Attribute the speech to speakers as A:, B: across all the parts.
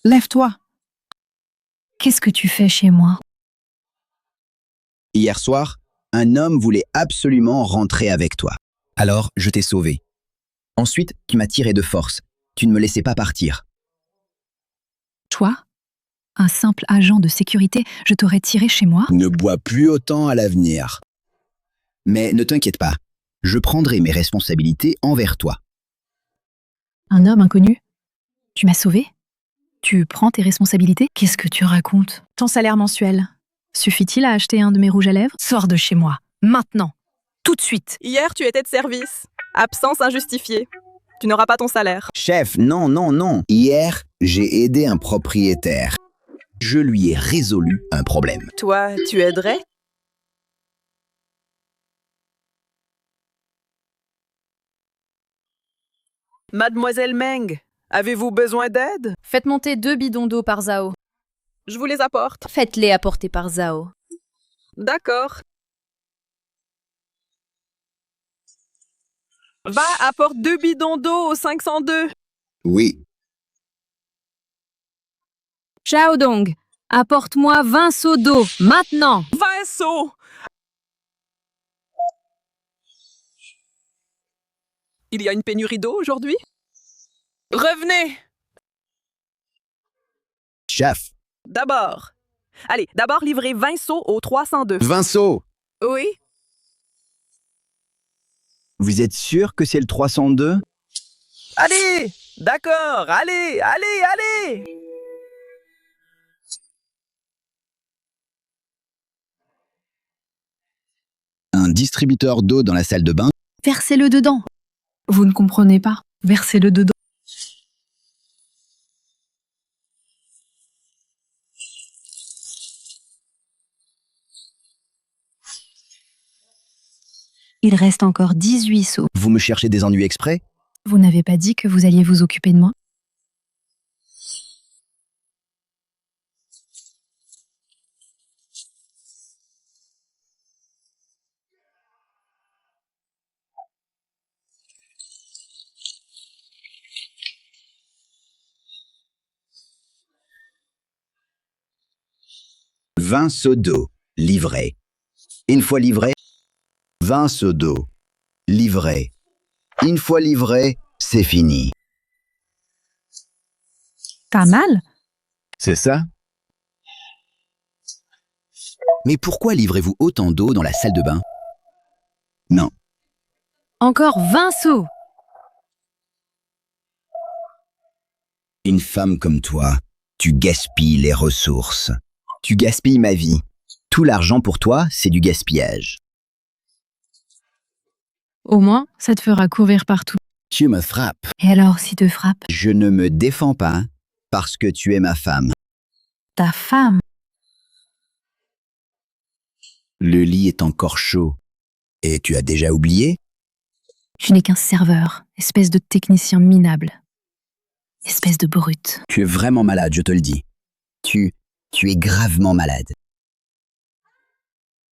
A: Lève-toi.
B: Qu'est-ce que tu fais chez moi?
C: Hier soir, un homme voulait absolument rentrer avec toi. Alors, je t'ai sauvé. Ensuite, tu m'as tiré de force. Tu ne me laissais pas partir.
B: Toi? Un simple agent de sécurité, je t'aurais tiré chez moi?
C: Ne bois plus autant à l'avenir. Mais ne t'inquiète pas, je prendrai mes responsabilités envers toi.
B: Un homme inconnu? Tu m'as sauvé? Tu prends tes responsabilités? Qu'est-ce que tu racontes? Ton salaire mensuel. Suffit-il à acheter un de mes rouges à lèvres? Sors de chez moi. Maintenant. Tout de suite.
D: Hier, tu étais de service. Absence injustifiée. Tu n'auras pas ton salaire.
C: Chef, non, non, non. Hier, j'ai aidé un propriétaire. Je lui ai résolu un problème.
D: Toi, tu aiderais? Mademoiselle Meng, avez-vous besoin d'aide?
E: Faites monter 2 bidons d'eau par Zhao.
D: Je vous les apporte.
E: Faites-les apporter par Zhao.
D: D'accord. Va, apporte 2 bidons d'eau au 502.
C: Oui.
E: Xiaodong, apporte-moi 20 seaux d'eau, maintenant!
D: 20 seaux. Il y a une pénurie d'eau aujourd'hui? Revenez.
C: Chef,
D: D'abord. Allez, d'abord livrez 20 seaux au 302.
C: Vincent,
D: Oui?
C: vous êtes sûr que c'est le 302?
D: Allez! D'accord, allez, allez, allez!
C: Un distributeur d'eau dans la salle de bain?
B: Versez-le dedans. Vous ne comprenez pas. Versez-le dedans. Il reste encore 18 seaux.
C: Vous me cherchez des ennuis exprès?
B: Vous n'avez pas dit que vous alliez vous occuper de moi?
C: Vingt seaux d'eau, livré. Une fois livré, 20 seaux d'eau, livré. Une fois livré, c'est fini.
B: T'as mal?
C: C'est ça? Mais pourquoi livrez-vous autant d'eau dans la salle de bain? Non.
E: Encore 20 seaux!
C: Une femme comme toi, tu gaspilles les ressources. Tu gaspilles ma vie. Tout l'argent pour toi, c'est du gaspillage.
B: Au moins, ça te fera courir partout.
C: Tu me frappes.
B: Et alors, si te frappe?
C: Je ne me défends pas parce que tu es ma femme.
B: Ta femme?
C: Le lit est encore chaud. Et tu as déjà oublié?
B: Je n'ai qu'un serveur, espèce de technicien minable. Espèce de brute.
C: Tu es vraiment malade, je te le dis. Tu es gravement malade.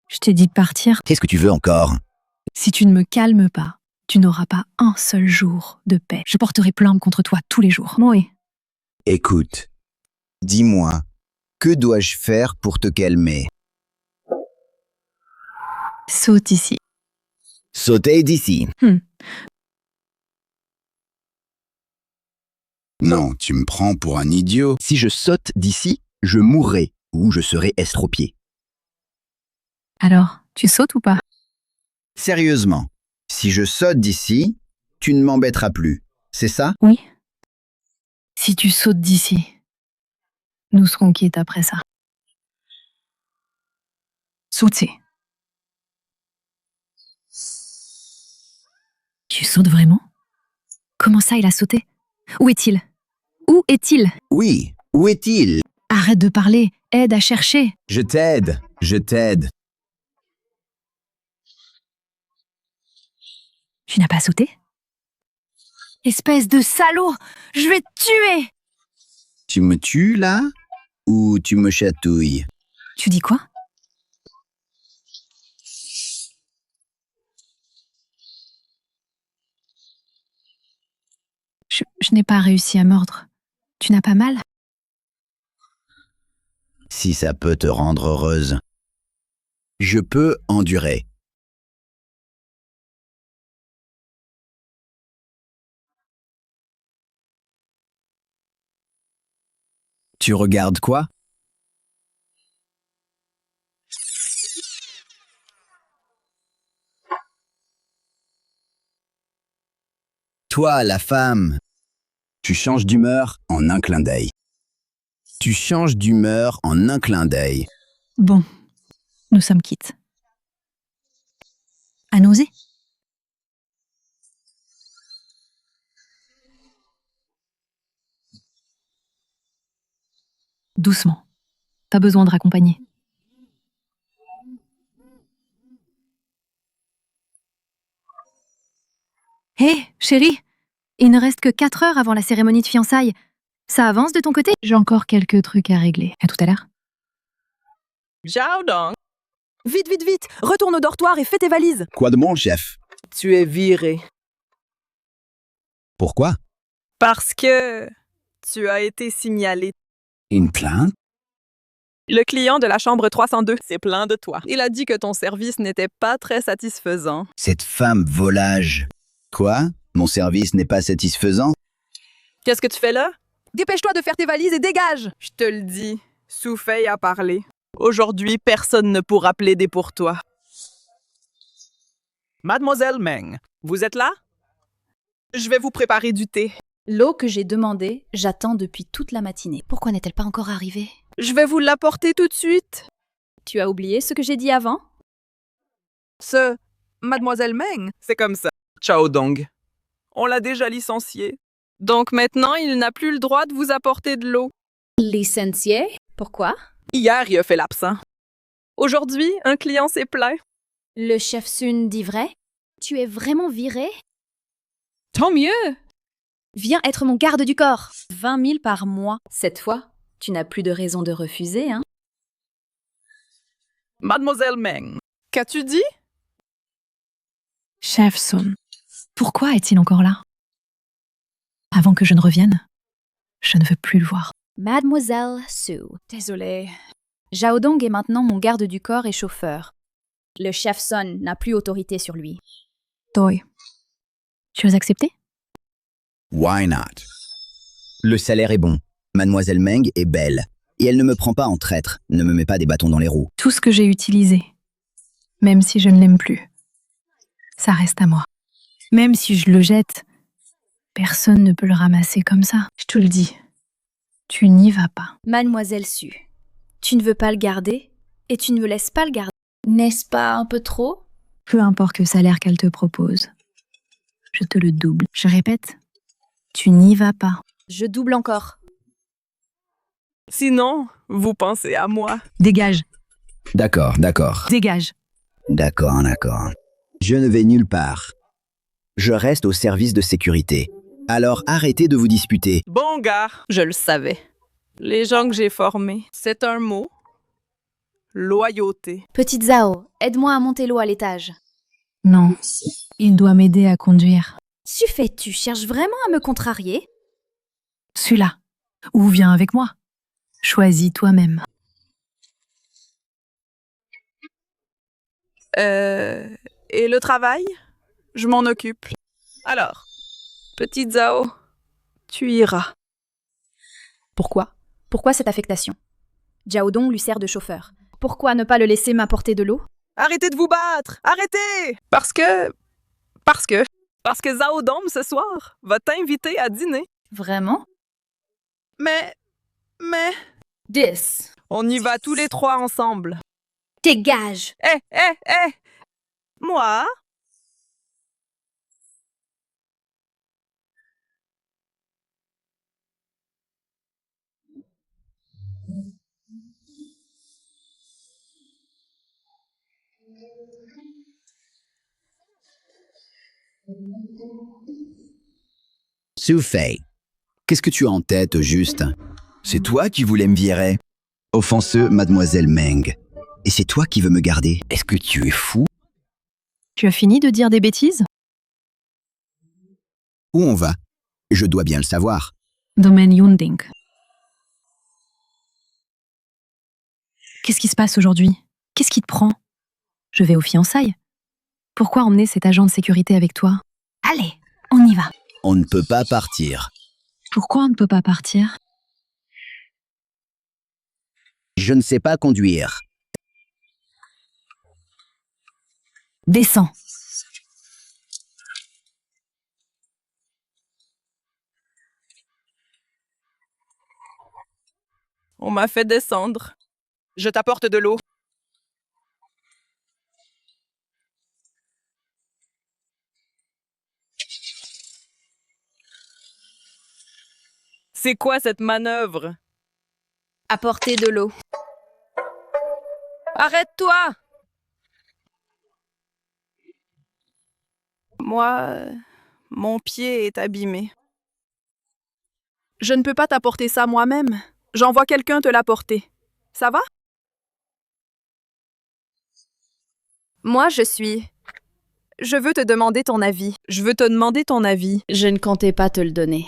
B: Je t'ai dit de partir.
C: Qu'est-ce que tu veux encore?
B: Si tu ne me calmes pas, tu n'auras pas un seul jour de paix. Je porterai plainte contre toi tous les jours. Oui.
C: Écoute, dis-moi, que dois-je faire pour te calmer?
B: Saute ici.
C: Sauter d'ici. Non, tu me prends pour un idiot. Si je saute d'ici, je mourrai ou je serai estropié.
B: Alors, tu sautes ou pas?
C: Sérieusement, si je saute d'ici, tu ne m'embêteras plus. C'est ça?
B: Oui. Si tu sautes d'ici, nous serons quittes après ça. Sauter. Tu sautes vraiment? Comment ça, il a sauté? Où est-il? Où est-il?
C: Oui, où est-il?
B: Arrête de parler, aide à chercher.
C: Je t'aide, je t'aide.
B: Tu n'as pas sauté? Espèce de salaud! Je vais te tuer!
C: Tu me tues là? Ou tu me chatouilles?
B: Tu dis quoi? Je n'ai pas réussi à mordre. Tu n'as pas mal?
C: si ça peut te rendre heureuse. Je peux endurer. Tu regardes quoi? Toi, la femme, tu changes d'humeur en un clin d'œil. Tu changes d'humeur en un clin d'œil.
B: Bon, nous sommes quittes. À nauser? Doucement. Pas besoin de raccompagner. Hé, chérie, il ne reste que 4 heures avant la cérémonie de fiançailles. Ça avance de ton côté? J'ai encore quelques trucs à régler. À tout à l'heure.
D: Zhao Dong. Vite, vite, vite. Retourne au dortoir et fais tes valises.
C: Quoi de bon, chef?
D: Tu es viré.
C: Pourquoi?
D: Parce que tu as été signalé.
C: Une plainte?
D: Le client de la chambre 302 s'est plaint de toi. Il a dit que ton service n'était pas très satisfaisant.
C: Cette femme volage. Quoi? Mon service n'est pas satisfaisant?
D: Qu'est-ce que tu fais là? Dépêche-toi de faire tes valises et dégage! Je te le dis, Soufei a parlé. Aujourd'hui, personne ne pourra plaider pour toi. Mademoiselle Meng, vous êtes là? Je vais vous préparer du thé.
E: L'eau que j'ai demandée, j'attends depuis toute la matinée. Pourquoi n'est-elle pas encore arrivée?
D: Je vais vous l'apporter tout de suite.
E: Tu as oublié ce que j'ai dit avant?
D: Mademoiselle Meng, c'est comme ça. Chao Dong. On l'a déjà licencié. Donc maintenant, il n'a plus le droit de vous apporter de l'eau.
E: Licencié? Pourquoi?
D: Hier, il a fait l'absent. Aujourd'hui, un client s'est plaint.
E: Le chef Sun dit vrai? Tu es vraiment viré?
D: Tant mieux!
E: Viens être mon garde du corps. 20 000 par mois. Cette fois, tu n'as plus de raison de refuser, hein?
D: Mademoiselle Meng, qu'as-tu dit?
B: Chef Sun, pourquoi est-il encore là? Avant que je ne revienne, je ne veux plus le voir.
E: Mademoiselle Su. Désolée. Zhao Dong est maintenant mon garde du corps et chauffeur. Le chef Sun n'a plus autorité sur lui.
B: Toi, tu as accepté?
C: Why not? Le salaire est bon. Mademoiselle Meng est belle. Et elle ne me prend pas en traître, ne me met pas des bâtons dans les roues.
B: Tout ce que j'ai utilisé, même si je ne l'aime plus, ça reste à moi. Même si je le jette, personne ne peut le ramasser comme ça. Je te le dis, tu n'y vas pas.
E: Mademoiselle Su, tu ne veux pas le garder et tu ne me laisses pas le garder. N'est-ce pas un peu trop?
B: Peu importe le salaire qu'elle te propose, je te le double. Je répète, tu n'y vas pas.
E: Je double encore.
D: Sinon, vous pensez à moi.
B: Dégage,
C: D'accord, d'accord.
B: dégage.
C: D'accord, d'accord. Je ne vais nulle part. Je reste au service de sécurité. Alors arrêtez de vous disputer.
D: Bon gars, je le savais. Les gens que j'ai formés, c'est un mot. Loyauté.
E: Petite Zhao, aide-moi à monter l'eau à l'étage.
B: Non, il doit m'aider à conduire.
E: Suffit, tu cherches vraiment à me contrarier?
B: Celui-là. Ou viens avec moi. Choisis toi-même.
D: Et le travail? Je m'en occupe. Alors, petite Zhao, tu iras.
E: Pourquoi? Pourquoi cette affectation? Zhao Dong lui sert de chauffeur. Pourquoi ne pas le laisser m'apporter de l'eau?
D: Arrêtez de vous battre! Arrêtez! Parce que Zhao Dong, ce soir, va t'inviter à dîner.
E: Vraiment?
D: Mais,
E: 10.
D: on y va tous les trois ensemble.
E: Dégage!
D: Moi?
C: Soufei, qu'est-ce que tu as en tête, au juste? C'est toi qui voulais me virer? Offenseux, mademoiselle Meng. Et c'est toi qui veux me garder? Est-ce que tu es fou?
B: Tu as fini de dire des bêtises?
C: Où on va? Je dois bien le savoir.
B: Domaine Yunding. Qu'est-ce qui se passe aujourd'hui? Qu'est-ce qui te prend? Je vais aux fiançailles. Pourquoi emmener cet agent de sécurité avec toi? Allez, on y va.
C: On ne peut pas partir.
B: Pourquoi on ne peut pas partir?
C: Je ne sais pas conduire.
B: Descends.
D: On m'a fait descendre. Je t'apporte de l'eau. C'est quoi cette manœuvre?
E: Apportez de l'eau.
D: Arrête-toi! Moi, mon pied est abîmé. Je ne peux pas t'apporter ça moi-même. J'envoie quelqu'un te l'apporter. Ça va?
E: Moi, Je veux te demander ton avis.
D: Je veux te demander ton avis.
E: Je ne comptais pas te le donner.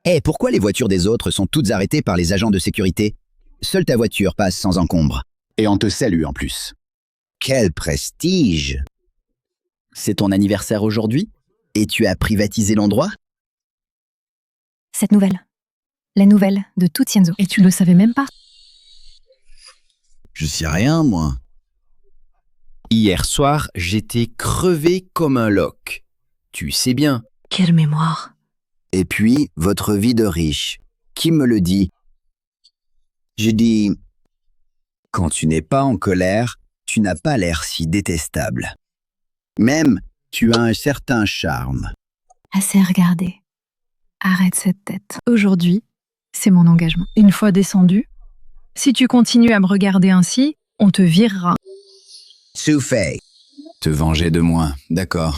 C: Hé, pourquoi les voitures des autres sont toutes arrêtées par les agents de sécurité? Seule ta voiture passe sans encombre. Et on te salue en plus. Quel prestige! C'est ton anniversaire aujourd'hui? Et tu as privatisé l'endroit?
B: Cette nouvelle. La nouvelle de tout Tianzhou. Et tu le savais même pas?
C: Je sais rien, moi. Hier soir, j'étais crevé comme un loch. Tu sais bien.
B: Quelle mémoire.
C: Et puis, votre vie de riche. Qui me le dit? Je dis, quand tu n'es pas en colère, tu n'as pas l'air si détestable. Même, tu as un certain charme.
B: Assez regardé. Arrête cette tête. Aujourd'hui, c'est mon engagement. Une fois descendu, si tu continues à me regarder ainsi, on te virera.
C: Su Fei. Te venger de moi, d'accord.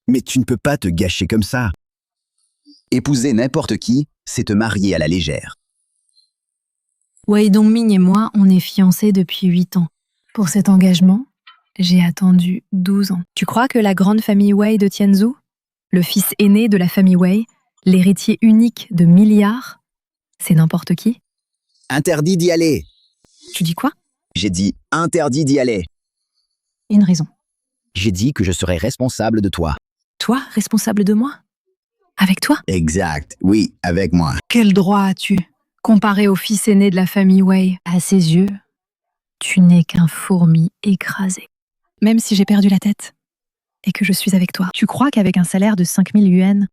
C: Mais tu ne peux pas te gâcher comme ça. Épouser n'importe qui, c'est te marier à la légère.
B: Wei Dongming et moi, on est fiancés depuis 8 ans. Pour cet engagement, j'ai attendu 12 ans. Tu crois que la grande famille Wei de Tianzhou, le fils aîné de la famille Wei, l'héritier unique de milliards, c'est n'importe qui?
C: Interdit d'y aller.
B: Tu dis quoi?
C: J'ai dit interdit d'y aller.
B: Une raison.
C: J'ai dit que je serais responsable de toi.
B: Toi, responsable de moi? Avec toi?
C: Exact, oui, avec moi.
B: Quel droit as-tu? Comparé au fils aîné de la famille Wei, à ses yeux, tu n'es qu'un fourmi écrasé. Même si j'ai perdu la tête et que je suis avec toi, tu crois qu'avec un salaire de 5000 yuan,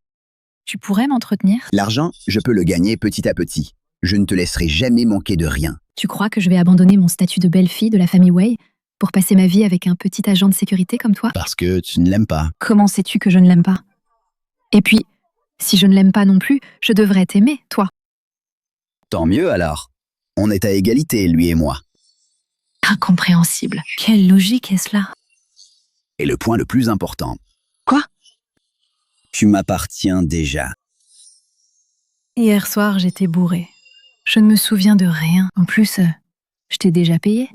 B: tu pourrais m'entretenir?
C: L'argent, je peux le gagner petit à petit. Je ne te laisserai jamais manquer de rien.
B: Tu crois que je vais abandonner mon statut de belle-fille de la famille Wei pour passer ma vie avec un petit agent de sécurité comme toi?
C: Parce que tu ne l'aimes pas.
B: Comment sais-tu que je ne l'aime pas? Et puis, si je ne l'aime pas non plus, je devrais t'aimer, toi.
C: Tant mieux alors. On est à égalité, lui et moi.
B: Incompréhensible. Quelle logique est cela?
C: Et le point le plus important.
B: Quoi?
C: Tu m'appartiens déjà.
B: Hier soir, j'étais bourrée. Je ne me souviens de rien. En plus, je t'ai déjà payé.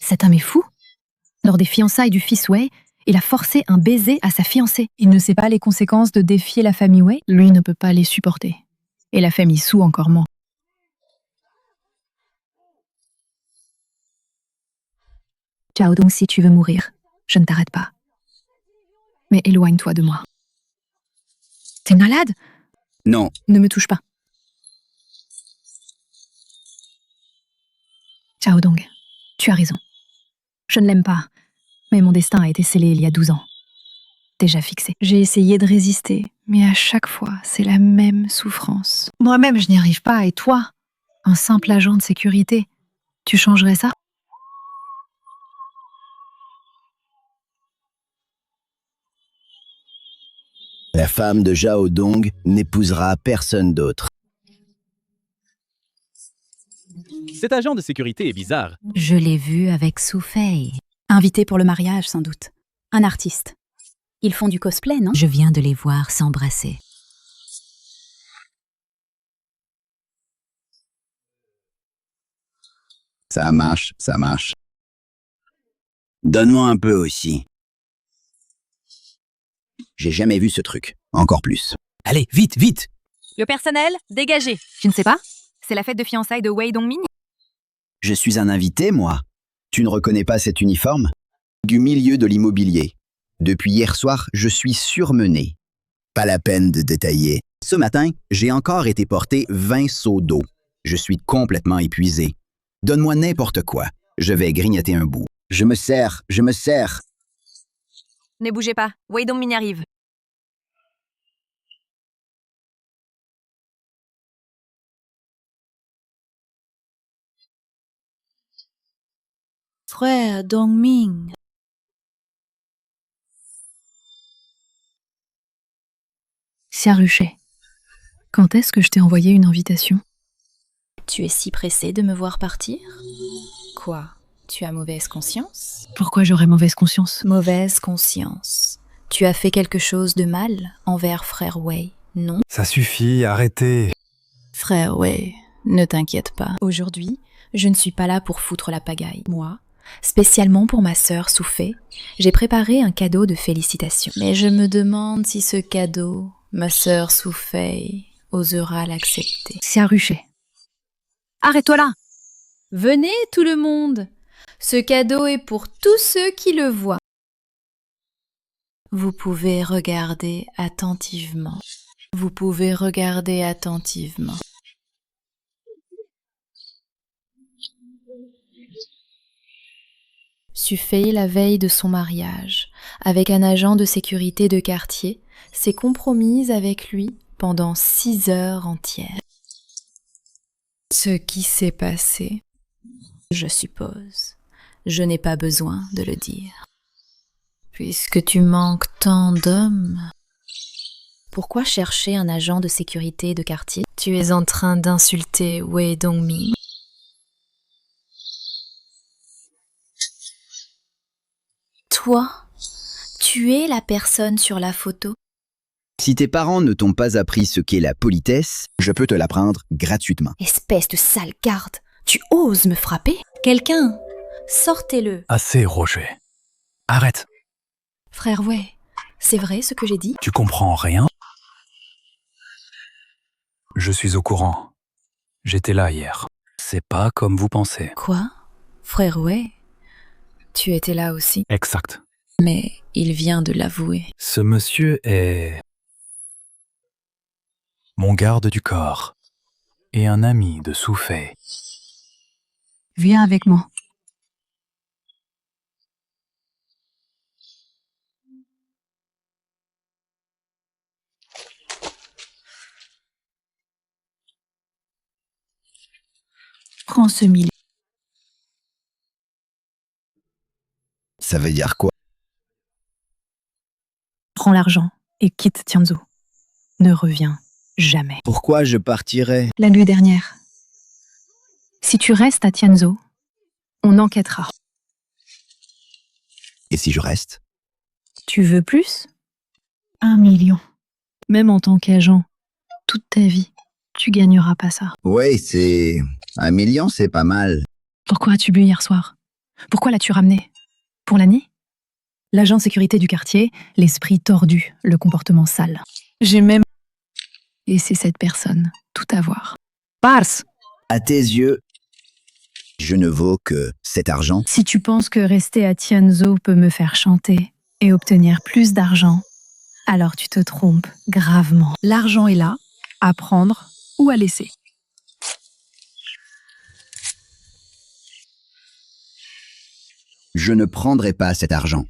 B: Cet homme est fou. Lors des fiançailles du fils Wei, il a forcé un baiser à sa fiancée. Il ne sait pas les conséquences de défier la famille Wei. Lui ne peut pas les supporter. Et la famille Su encore moins. Ciao, donc si tu veux mourir, je ne t'arrête pas. Mais éloigne-toi de moi. T'es malade?
C: Non,
B: Ne me touche pas. Ciao Dong, tu as raison. Je ne l'aime pas, mais mon destin a été scellé il y a 12 ans. Déjà fixé. J'ai essayé de résister, mais à chaque fois, c'est la même souffrance. Moi-même, je n'y arrive pas, et toi, un simple agent de sécurité, tu changerais ça?
C: la femme de Zhao Dong n'épousera personne d'autre.
A: Cet agent de sécurité est bizarre.
F: Je l'ai vu avec Su Fei.
E: Invité pour le mariage, sans doute. Un artiste. Ils font du cosplay, non?
A: Je viens de les voir s'embrasser.
C: Ça marche, ça marche. Donne-moi un peu aussi. J'ai jamais vu ce truc. Encore plus. Allez, vite, vite!
B: Le personnel, dégagez. Je ne sais pas. C'est la fête de fiançailles de Wei Dongmin.
C: Je suis un invité, moi. Tu ne reconnais pas cet uniforme? Du milieu de l'immobilier. Depuis hier soir, je suis surmené. Pas la peine de détailler. Ce matin, j'ai encore été porté 20 seaux d'eau. Je suis complètement épuisé. Donne-moi n'importe quoi. Je vais grignoter un bout. Je me sers.
B: Ne bougez pas. Wei Dongmin arrive.
E: Frère Dongmin.
B: Xia Ruchet, quand est-ce que je t'ai envoyé une invitation?
E: Tu es si pressé de me voir partir? Quoi? Tu as mauvaise conscience?
B: Pourquoi j'aurais mauvaise conscience?
E: Mauvaise conscience. Tu as fait quelque chose de mal envers frère Wei, non?
F: Ça suffit, arrêtez.
E: Frère Wei, ne t'inquiète pas. Aujourd'hui, je ne suis pas là pour foutre la pagaille. Moi, spécialement pour ma sœur Soufei, j'ai préparé un cadeau de félicitations. Mais je me demande si ce cadeau, ma sœur Soufei, osera l'accepter.
B: Xia Ruchet. Arrête-toi là!
E: Venez tout le monde! Ce cadeau est pour tous ceux qui le voient. Vous pouvez regarder attentivement. Vous pouvez regarder attentivement. Soufei, la veille de son mariage, avec un agent de sécurité de quartier, s'est compromise avec lui pendant 6 heures entières. Ce qui s'est passé, je suppose, je n'ai pas besoin de le dire. Puisque tu manques tant d'hommes, pourquoi chercher un agent de sécurité de quartier? Tu es en train d'insulter Wei Dongmin. Toi, tu es la personne sur la photo.
C: Si tes parents ne t'ont pas appris ce qu'est la politesse, je peux te l'apprendre gratuitement.
E: Espèce de sale garde, tu oses me frapper? Quelqu'un, sortez-le.
F: Assez, Roger. Arrête.
E: Frère Wei, c'est vrai ce que j'ai dit?
F: Tu comprends rien? Je suis au courant. J'étais là hier. C'est pas comme vous pensez.
E: Quoi? Frère Wei, tu étais là aussi?
F: Exact.
E: Mais il vient de l'avouer.
F: Ce monsieur est mon garde du corps et un ami de Soufei.
B: Viens avec moi. Prends ce millier.
C: Ça veut dire quoi?
B: Prends l'argent et quitte Tianzhou. Ne reviens jamais.
C: Pourquoi je partirais?
B: La nuit dernière. Si tu restes à Tianzhou, on enquêtera.
C: Et si je reste?
B: Tu veux plus? 1 million. Même en tant qu'agent, toute ta vie, tu gagneras pas ça.
C: Ouais, c'est... 1 million, c'est pas mal.
B: Pourquoi as-tu bu hier soir? Pourquoi l'as-tu ramené? Pour l'année? L'agent de sécurité du quartier, l'esprit tordu, le comportement sale. J'ai même... Et c'est cette personne, tout à voir. Pars!
C: À tes yeux, je ne vaux que cet argent.
B: Si tu penses que rester à Tianzhou peut me faire chanter et obtenir plus d'argent, alors tu te trompes gravement. L'argent est là, à prendre ou à laisser.
C: Je ne prendrai pas cet argent.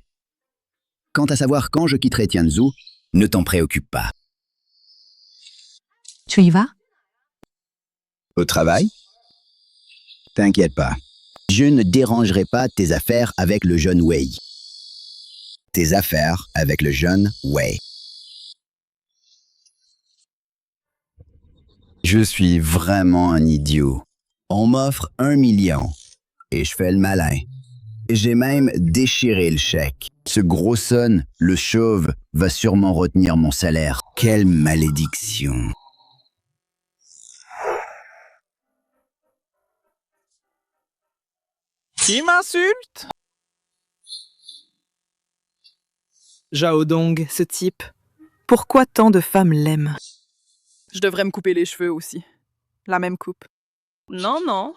C: Quant à savoir quand je quitterai Tianzhou, ne t'en préoccupe pas.
B: Tu y vas?
C: Au travail? T'inquiète pas. Je ne dérangerai pas tes affaires avec le jeune Wei. Tes affaires avec le jeune Wei. Je suis vraiment un idiot. On m'offre 1 million et je fais le malin. J'ai même déchiré le chèque. Ce gros son, le chauve, va sûrement retenir mon salaire. Quelle malédiction.
D: Qui m'insulte? Zhao Dong, ce type. Pourquoi tant de femmes l'aiment? Je devrais me couper les cheveux aussi. La même coupe. Non, non.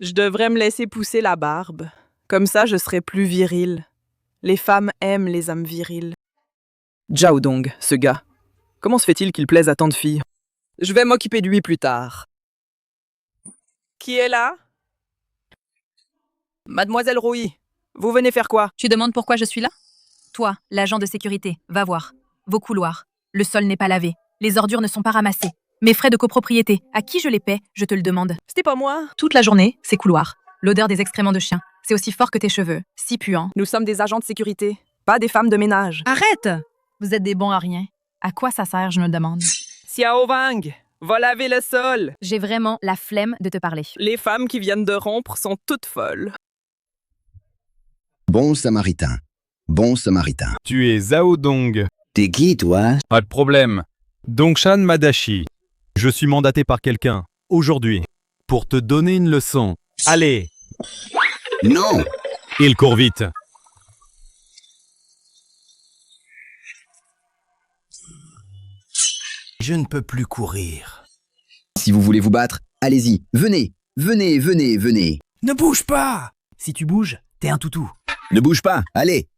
D: Je devrais me laisser pousser la barbe. Comme ça, je serai plus viril. Les femmes aiment les hommes virils. Zhao Dong, ce gars. Comment se fait-il qu'il plaise à tant de filles? Je vais m'occuper de lui plus tard. Qui est là? Mademoiselle Rouy, vous venez faire quoi?
B: Tu demandes pourquoi je suis là? Toi, l'agent de sécurité, va voir. Vos couloirs. Le sol n'est pas lavé. Les ordures ne sont pas ramassées. Mes frais de copropriété, à qui je les paie, je te le demande.
D: C'était pas moi.
B: Toute la journée, ces couloirs. L'odeur des excréments de chien. C'est aussi fort que tes cheveux. Si puant.
D: Nous sommes des agents de sécurité, pas des femmes de ménage.
B: Arrête! Vous êtes des bons à rien. À quoi ça sert, je me demande?
D: Xiao Wang, va laver le sol.
B: J'ai vraiment la flemme de te parler.
D: Les femmes qui viennent de rompre sont toutes folles.
C: Bon samaritain. Bon samaritain.
G: Tu es Zhao Dong.
C: T'es qui, toi?
G: Pas de problème. Dongshan Madashi. Je suis mandaté par quelqu'un, aujourd'hui, pour te donner une leçon. Allez,
C: Non!
G: il court vite.
H: Je ne peux plus courir.
C: Si vous voulez vous battre, allez-y. Venez, venez, venez, venez.
H: Ne bouge pas! Si tu bouges, t'es un toutou.
C: Ne bouge pas, allez.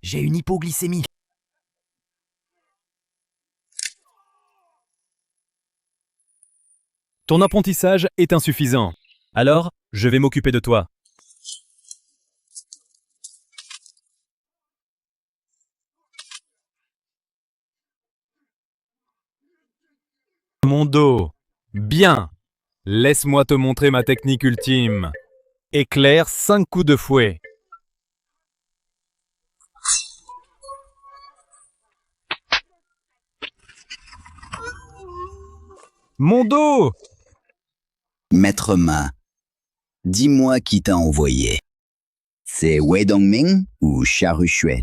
H: J'ai une hypoglycémie.
G: Ton apprentissage est insuffisant. Alors, je vais m'occuper de toi. Mon dos. Bien. Laisse-moi te montrer ma technique ultime. Éclair 5 coups de fouet. Mon dos!
C: Maître Ma, dis-moi qui t'a envoyé. C'est Wei Dongming ou Charu Shui?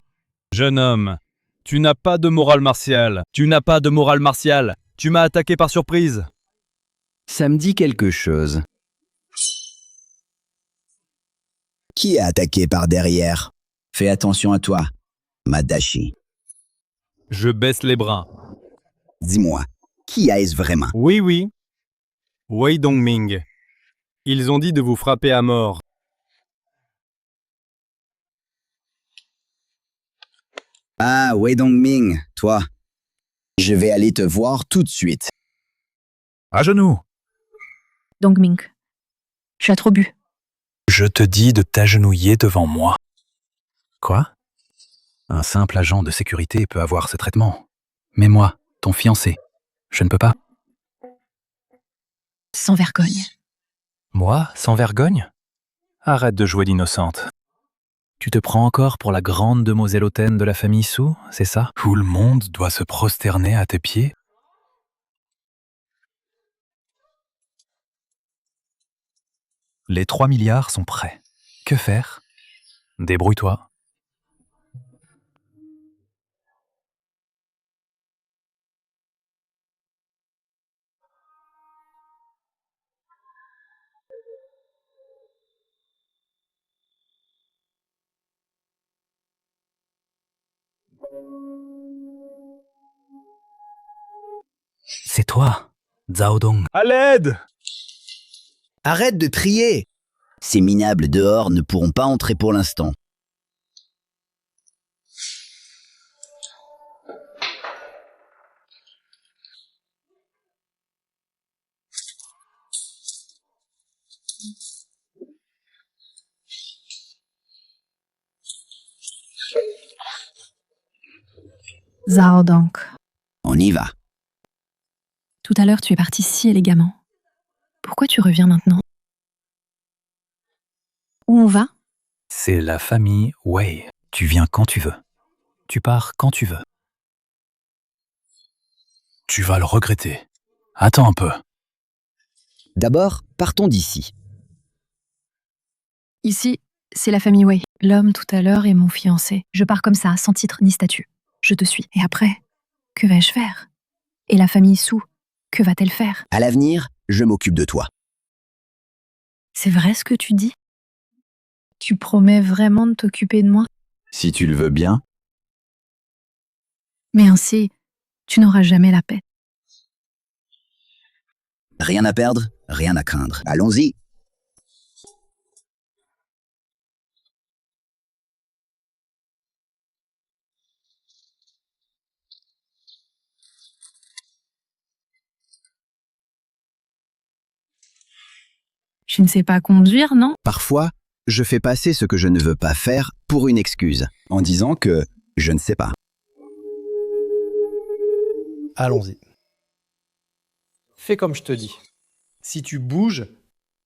G: Jeune homme, tu n'as pas de morale martiale. Tu n'as pas de morale martiale. Tu m'as attaqué par surprise.
C: Ça me dit quelque chose. Qui a attaqué par derrière? Fais attention à toi, Madashi.
G: Je baisse les bras.
C: Dis-moi, qui est-ce vraiment?
G: Oui, oui. Wei Dongming. Ils ont dit de vous frapper à mort.
C: Ah, Wei Dongming, toi. Je vais aller te voir tout de suite.
F: À genoux.
B: Dongming, tu as trop bu.
F: Je te dis de t'agenouiller devant moi. Quoi? Un simple agent de sécurité peut avoir ce traitement. Mais moi, ton fiancé, je ne peux pas.
B: Sans vergogne.
F: Moi, sans vergogne? Arrête de jouer l'innocente. Tu te prends encore pour la grande demoiselle hautaine de la famille Su, c'est ça? Tout le monde doit se prosterner à tes pieds? Les 3 milliards sont prêts. Que faire? Débrouille-toi. C'est toi, Zhao Dong.
G: À l'aide!
C: Arrête de trier! Ces minables dehors ne pourront pas entrer pour l'instant.
B: Zhao Dong.
C: On y va.
B: Tout à l'heure, tu es parti si élégamment. Pourquoi tu reviens maintenant? Où on va?
F: C'est la famille Wei. Tu viens quand tu veux. Tu pars quand tu veux. Tu vas le regretter. Attends un peu.
C: D'abord, partons d'ici.
B: Ici, c'est la famille Wei. L'homme tout à l'heure est mon fiancé. Je pars comme ça, sans titre ni statut. Je te suis. Et après, que vais-je faire? Et la famille Su, que va-t-elle faire?
C: À l'avenir, je m'occupe de toi.
B: C'est vrai ce que tu dis? Tu promets vraiment de t'occuper de moi?
C: Si tu le veux bien.
B: Mais ainsi, tu n'auras jamais la paix.
C: Rien à perdre, rien à craindre. Allons-y.
B: Je ne sais pas conduire, non?
C: Parfois, je fais passer ce que je ne veux pas faire pour une excuse, en disant que je ne sais pas.
I: Allons-y. Fais comme je te dis. Si tu bouges,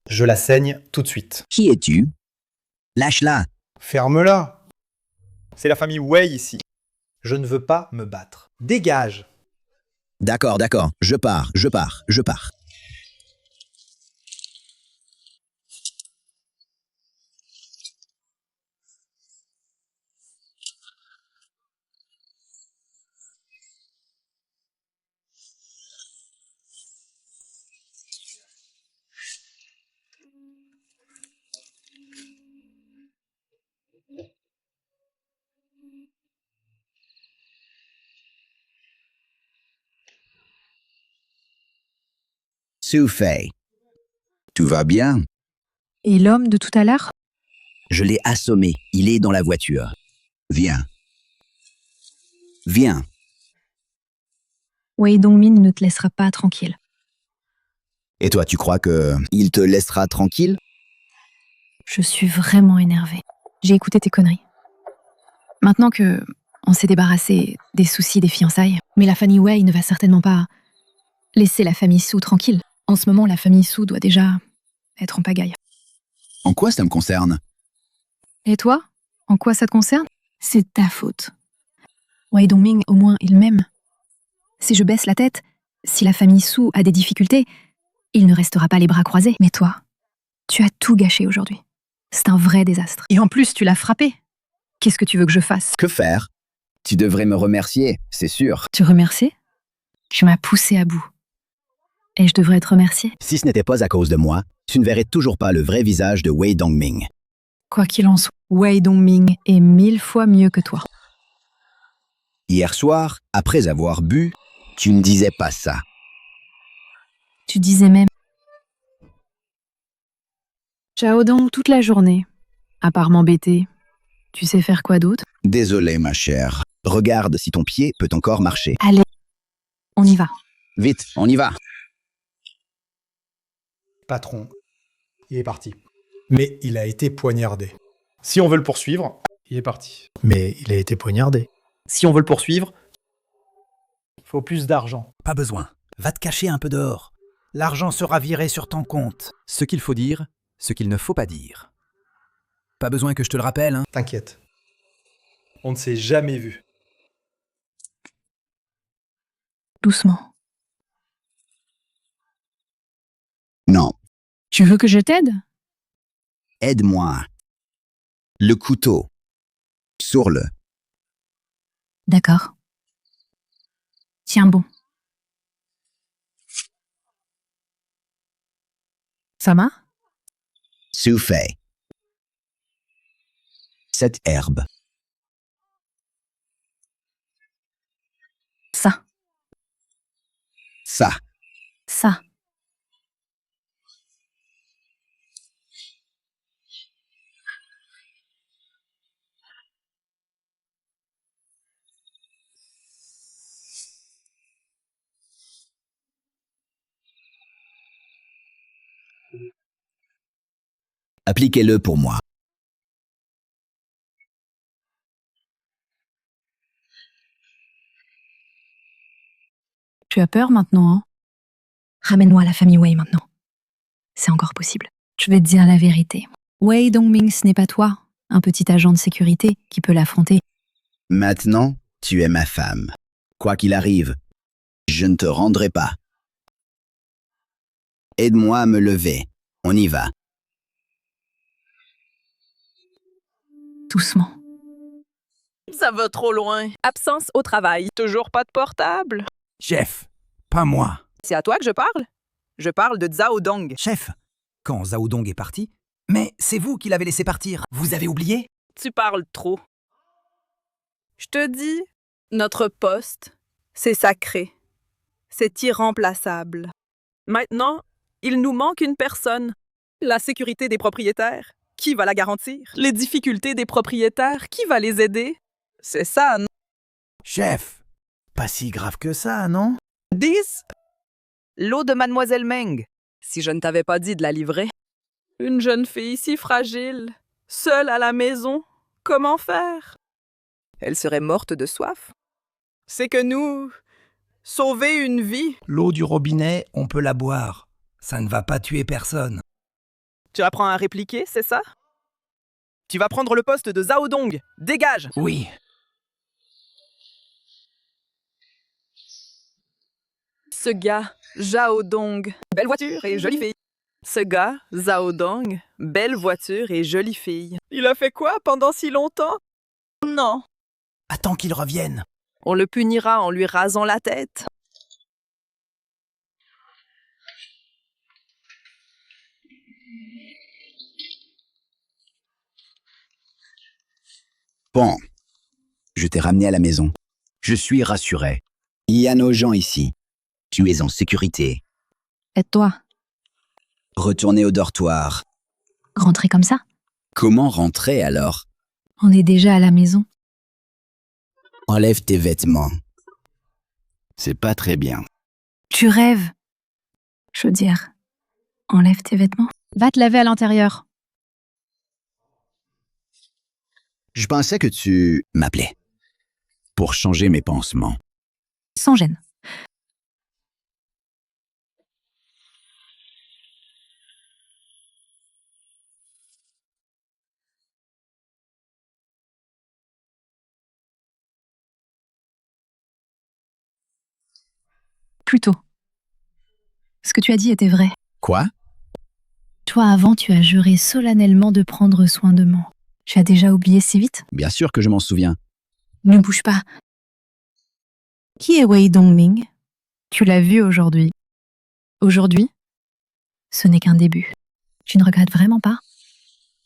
I: je la saigne tout de suite.
C: Qui es-tu? Lâche-la.
I: Ferme-la. C'est la famille Wei ici. Je ne veux pas me battre. Dégage.
C: D'accord, d'accord. Je pars. Su Fei. Tout va bien?
B: Et l'homme de tout à l'heure?
C: Je l'ai assommé. Il est dans la voiture. Viens. Viens.
B: Wei Dongmin ne te laissera pas tranquille.
C: Et toi, tu crois que il te laissera tranquille?
B: Je suis vraiment énervée. J'ai écouté tes conneries. Maintenant que on s'est débarrassé des soucis des fiançailles, mais la famille Wei ne va certainement pas laisser la famille Su tranquille. En ce moment, la famille Su doit déjà être en pagaille.
C: En quoi ça me concerne?
B: Et toi? En quoi ça te concerne? C'est ta faute. Wei Dongming, au moins, il m'aime. Si je baisse la tête, si la famille Su a des difficultés, il ne restera pas les bras croisés. Mais toi, tu as tout gâché aujourd'hui. C'est un vrai désastre. Et en plus, tu l'as frappé. Qu'est-ce que tu veux que je fasse?
C: Que faire? Tu devrais me remercier, c'est sûr.
B: Tu remercier? Tu m'as poussé à bout. Et je devrais te remercier?
C: Si ce n'était pas à cause de moi, tu ne verrais toujours pas le vrai visage de Wei Dongming.
B: Quoi qu'il en soit, Wei Dongming est 1000 fois mieux que toi.
C: Hier soir, après avoir bu, tu ne disais pas ça.
B: Tu disais même... Ciao donc toute la journée. À part m'embêter, tu sais faire quoi d'autre?
C: Désolé, ma chère. Regarde si ton pied peut encore marcher.
B: Allez, on y va.
C: Vite, on y va.
I: Patron, il est parti. Mais il a été poignardé. Si on veut le poursuivre, il est parti. Mais il a été poignardé. Si on veut le poursuivre, il faut plus d'argent.
H: Pas besoin. Va te cacher un peu dehors. L'argent sera viré sur ton compte.
J: Ce qu'il faut dire, ce qu'il ne faut pas dire. Pas besoin que je te le rappelle, hein.
I: T'inquiète. On ne s'est jamais vu.
B: Doucement.
C: Non,
B: Tu veux que je t'aide?
C: aide-moi. Le couteau. Sourds-le.
B: D'accord. Tiens bon. Ça va?
C: Su Fei. Cette herbe.
B: Ça.
C: Ça.
B: Ça.
C: Appliquez-le pour moi.
B: Tu as peur maintenant, hein? Ramène-moi la famille Wei maintenant. C'est encore possible. Je vais te dire la vérité. Wei Dongming, ce n'est pas toi, un petit agent de sécurité qui peut l'affronter.
C: Maintenant, tu es ma femme. Quoi qu'il arrive, je ne te rendrai pas. Aide-moi à me lever. On y va.
B: doucement.
D: Ça va trop loin. Absence au travail. Toujours pas de portable.
H: Chef, pas moi.
D: C'est à toi que je parle? Je parle de Zhao Dong.
J: Chef, quand Zhao Dong est parti, mais c'est vous qui l'avez laissé partir. Vous avez oublié?
D: Tu parles trop. Je te dis, notre poste, c'est sacré. C'est irremplaçable. Maintenant, il nous manque une personne. La sécurité des propriétaires, qui va la garantir? Les difficultés des propriétaires, qui va les aider? C'est ça, non?
H: Chef, pas si grave que ça, non?
D: 10. L'eau de Mademoiselle Meng. Si je ne t'avais pas dit de la livrer. Une jeune fille si fragile, seule à la maison, comment faire? Elle serait morte de soif. C'est que nous... sauver une vie.
H: L'eau du robinet, on peut la boire. Ça ne va pas tuer personne.
D: Tu apprends à répliquer, c'est ça? Tu vas prendre le poste de Zhao Dong. Dégage!
H: Oui.
D: Ce gars, Zhao Dong, belle voiture et jolie fille. Ce gars, Zhao Dong, belle voiture et jolie fille. Il a fait quoi pendant si longtemps? Non.
H: Attends qu'il revienne.
D: On le punira en lui rasant la tête.
C: Bon, je t'ai ramené à la maison. Je suis rassuré. Il y a nos gens ici. Tu es en sécurité.
B: Aide-toi.
C: Retournez au dortoir.
B: Rentrer comme ça?
C: Comment rentrer alors?
B: On est déjà à la maison.
C: Enlève tes vêtements. C'est pas très bien.
B: Tu rêves. Chaudière. Enlève tes vêtements. Va te laver à l'intérieur.
C: Je pensais que tu m'appelais pour changer mes pansements.
B: Sans gêne. Plutôt. Ce que tu as dit était vrai.
C: Quoi?
B: Toi, avant, tu as juré solennellement de prendre soin de moi. Tu as déjà oublié si vite?
C: Bien sûr que je m'en souviens.
B: Ne bouge pas. Qui est Wei Dongming? Tu l'as vu aujourd'hui. Aujourd'hui, ce n'est qu'un début. Tu ne regrettes vraiment pas?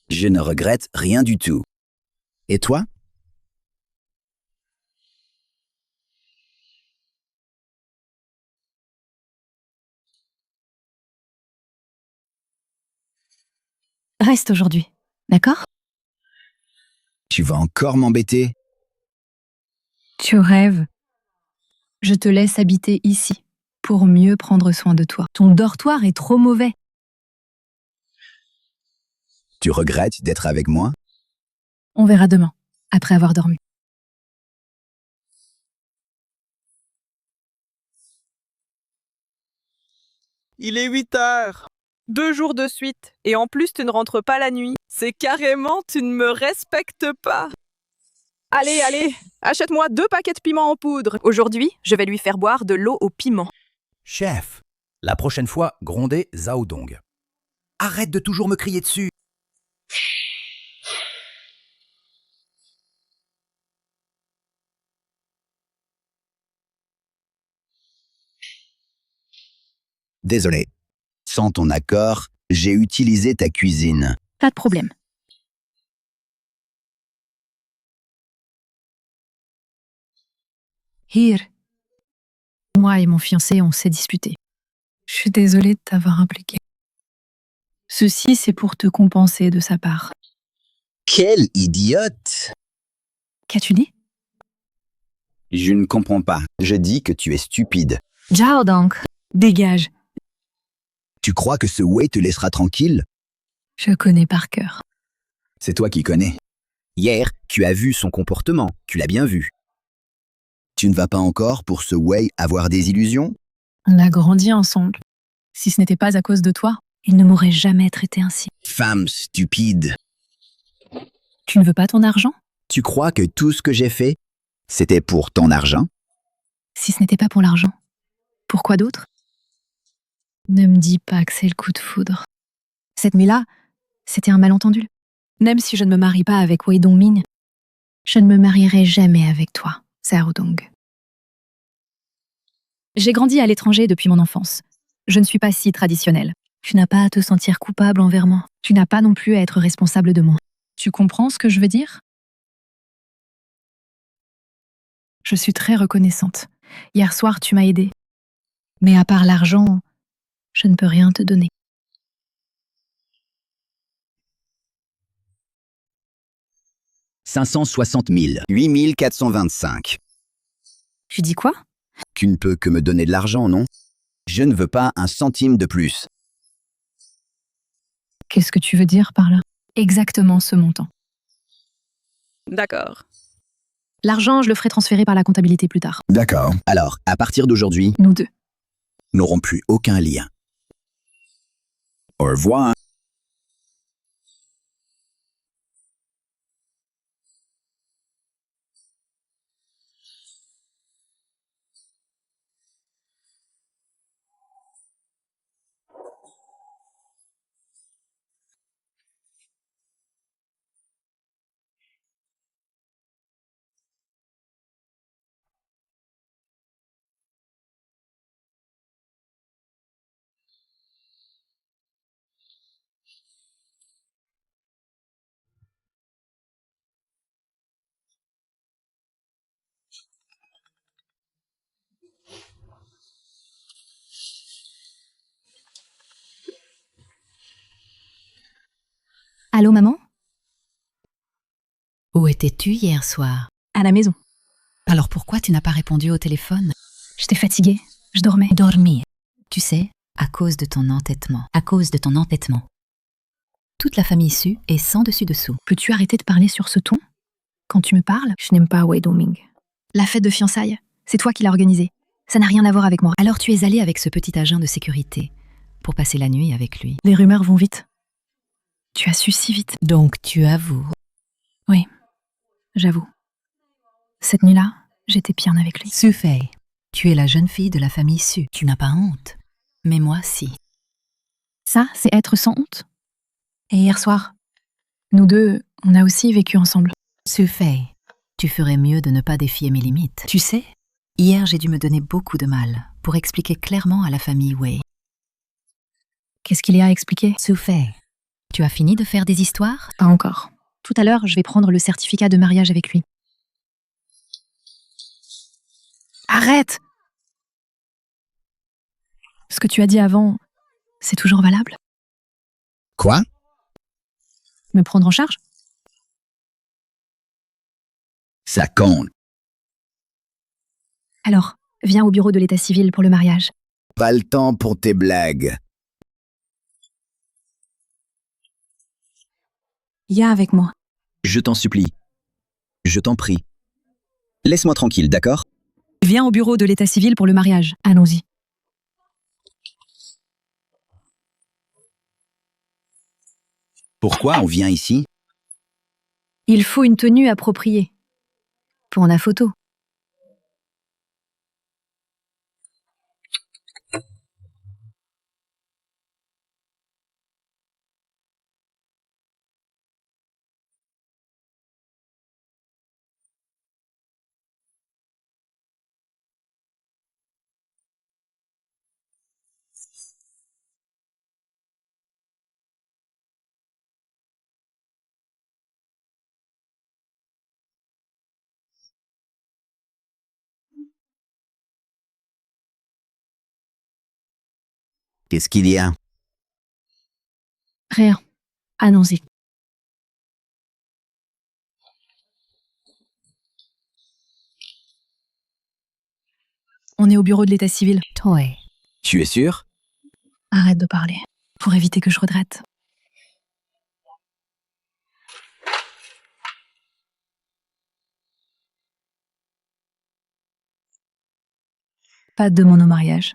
C: Je ne regrette rien du tout. Et toi?
B: Reste aujourd'hui, d'accord?
C: Tu vas encore m'embêter?
B: Tu rêves. Je te laisse habiter ici pour mieux prendre soin de toi. Ton dortoir est trop mauvais.
C: Tu regrettes d'être avec moi?
B: On verra demain, après avoir dormi.
D: Il est 8 heures. 2 jours de suite. Et en plus, tu ne rentres pas la nuit. C'est carrément, tu ne me respectes pas. Allez, allez, achète-moi 2 paquets de piment en poudre. Aujourd'hui, je vais lui faire boire de l'eau au piment.
J: Chef, la prochaine fois, grondez Zhao Dong. Arrête de toujours me crier dessus.
C: Désolé. Sans ton accord, j'ai utilisé ta cuisine.
B: Pas de problème. Here. Moi et mon fiancé, on s'est disputés. Je suis désolée de t'avoir impliqué. Ceci, c'est pour te compenser de sa part.
C: Quelle idiote!
B: Qu'as-tu dit?
C: Je ne comprends pas. Je dis que tu es stupide.
B: Zhao Dong, dégage.
C: Tu crois que ce Wei te laissera tranquille?
B: Je connais par cœur.
C: C'est toi qui connais. Hier, tu as vu son comportement. Tu l'as bien vu. Tu ne vas pas encore, pour ce Wei, avoir des illusions?
B: On a grandi ensemble. Si ce n'était pas à cause de toi, il ne m'aurait jamais traité ainsi.
C: Femme stupide.
B: Tu ne veux pas ton argent?
C: Tu crois que tout ce que j'ai fait, c'était pour ton argent?
B: Si ce n'était pas pour l'argent, pourquoi d'autre? Ne me dis pas que c'est le coup de foudre. Cette nuit-là, c'était un malentendu. Même si je ne me marie pas avec Wei Dongming, je ne me marierai jamais avec toi, Zhao Dong. J'ai grandi à l'étranger depuis mon enfance. Je ne suis pas si traditionnelle. Tu n'as pas à te sentir coupable envers moi. Tu n'as pas non plus à être responsable de moi. Tu comprends ce que je veux dire? Je suis très reconnaissante. Hier soir, tu m'as aidée. Mais à part l'argent, je ne peux rien te donner.
C: « 560 000, 8 425.
B: Tu dis quoi?
C: Tu ne peux que me donner de l'argent, non? Je ne veux pas un centime de plus.
B: Qu'est-ce que tu veux dire par là? Exactement ce montant.
D: D'accord.
B: L'argent, je le ferai transférer par la comptabilité plus tard.
C: D'accord. Alors, à partir d'aujourd'hui,
B: Nous deux.
C: n'aurons plus aucun lien. Au revoir.
B: Allô, maman?
A: Où étais-tu hier soir?
B: À la maison.
A: Alors pourquoi tu n'as pas répondu au téléphone?
B: J'étais fatiguée. Je dormais.
A: Dormir. Tu sais, à cause de ton entêtement. À cause de ton entêtement. Toute la famille Su est sans dessus-dessous.
B: Peux-tu arrêter de parler sur ce ton? Quand tu me parles, je n'aime pas Wei Dongming. La fête de fiançailles, c'est toi qui l'as organisée. Ça n'a rien à voir avec moi.
A: Alors tu es allé avec ce petit agent de sécurité pour passer la nuit avec lui.
B: Les rumeurs vont vite. Tu as su si vite.
A: Donc tu avoues.
B: Oui, j'avoue. Cette nuit-là, j'étais bien avec lui.
A: Su Fei, tu es la jeune fille de la famille Su. Tu n'as pas honte. Mais moi, si.
B: Ça, c'est être sans honte. Et hier soir, nous deux, on a aussi vécu ensemble.
A: Su Fei, tu ferais mieux de ne pas défier mes limites. Tu sais, hier j'ai dû me donner beaucoup de mal pour expliquer clairement à la famille Wei.
B: Qu'est-ce qu'il y a à expliquer?
A: Su Fei, tu as fini de faire des histoires?
B: Pas encore. Tout à l'heure, je vais prendre le certificat de mariage avec lui. Arrête! Ce que tu as dit avant, c'est toujours valable?
C: Quoi?
B: Me prendre en charge?
C: Ça compte.
B: Alors, viens au bureau de l'état civil pour le mariage.
C: Pas le temps pour tes blagues.
B: Viens avec moi.
C: Je t'en supplie. Je t'en prie. Laisse-moi tranquille, d'accord?
B: Viens au bureau de l'état civil pour le mariage. Allons-y.
C: Pourquoi on vient ici?
B: Il faut une tenue appropriée. Pour la photo.
C: Qu'est-ce qu'il y a?
B: Rien. Allons-y. On est au bureau de l'état civil.
A: Toi.
C: Tu es sûr?
B: Arrête de parler. Pour éviter que je regrette. Pas de demande au mariage.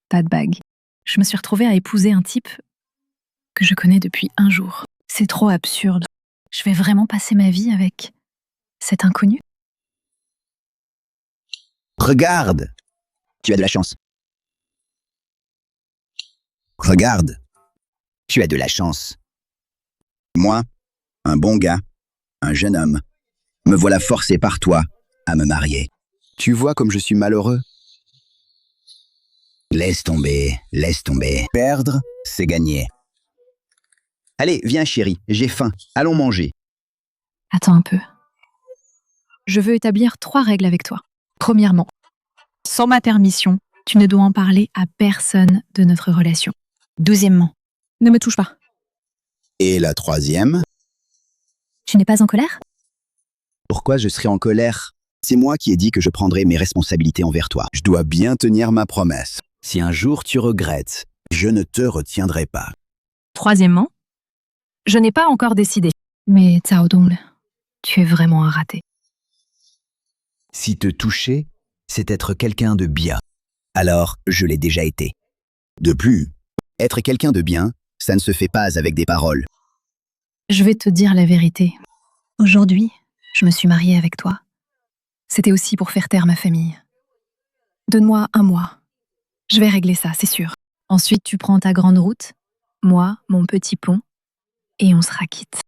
B: Pas de bague. Je me suis retrouvée à épouser un type que je connais depuis un jour. C'est trop absurde. Je vais vraiment passer ma vie avec cet inconnu?
C: Regarde! Tu as de la chance. Regarde! Tu as de la chance. Moi, un bon gars, un jeune homme. Me voilà forcé par toi à me marier. Tu vois comme je suis malheureux? Laisse tomber, laisse tomber. Perdre, c'est gagner. Allez, viens chérie, j'ai faim. Allons manger.
B: Attends un peu. Je veux établir 3 règles avec toi. Premièrement, sans ma permission, tu ne dois en parler à personne de notre relation. Deuxièmement, ne me touche pas.
C: Et la troisième?
B: Tu n'es pas en colère?
C: Pourquoi je serais en colère? C'est moi qui ai dit que je prendrais mes responsabilités envers toi. Je dois bien tenir ma promesse. Si un jour tu regrettes, je ne te retiendrai pas.
B: Troisièmement, je n'ai pas encore décidé. Mais Cao Dong, tu es vraiment un raté.
C: Si te toucher, c'est être quelqu'un de bien. Alors, je l'ai déjà été. De plus, être quelqu'un de bien, ça ne se fait pas avec des paroles.
B: Je vais te dire la vérité. Aujourd'hui, je me suis mariée avec toi. C'était aussi pour faire taire ma famille. Donne-moi 1 mois. Je vais régler ça, c'est sûr. Ensuite, tu prends ta grande route, moi, mon petit pont, et on sera quitte.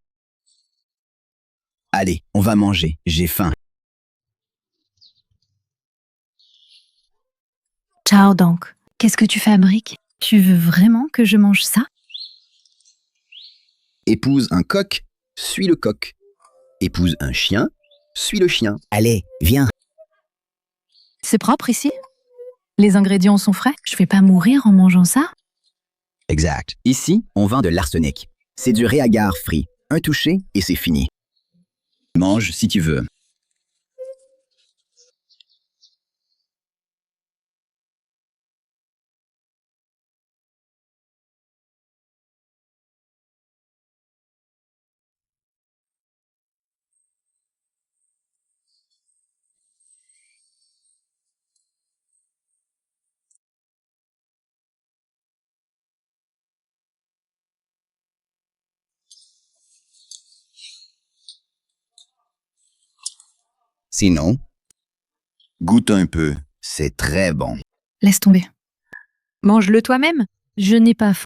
C: Allez, on va manger, j'ai faim.
B: Ciao donc. Qu'est-ce que tu fabriques? Tu veux vraiment que je mange ça?
C: Épouse un coq, suis le coq. Épouse un chien, suis le chien. Allez, viens.
B: C'est propre ici? Les ingrédients sont frais? Je vais pas mourir en mangeant ça?
C: Exact. Ici, on vend de l'arsenic. C'est du réagar frit. Un toucher et c'est fini. Mange si tu veux. Sinon, goûte un peu. C'est très bon.
B: Laisse tomber. Mange-le toi-même. Je n'ai pas faim.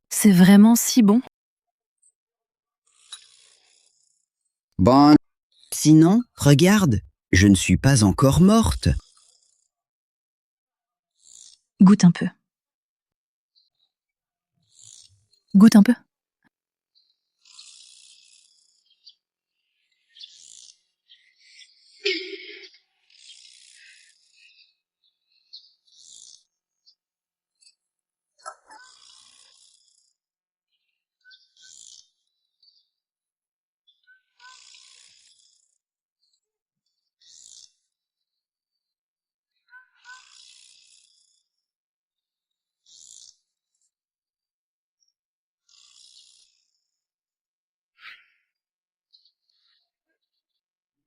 B: C'est vraiment si bon.
C: Bon. Sinon, regarde, je ne suis pas encore morte.
B: Goûte un peu. Goûte un peu.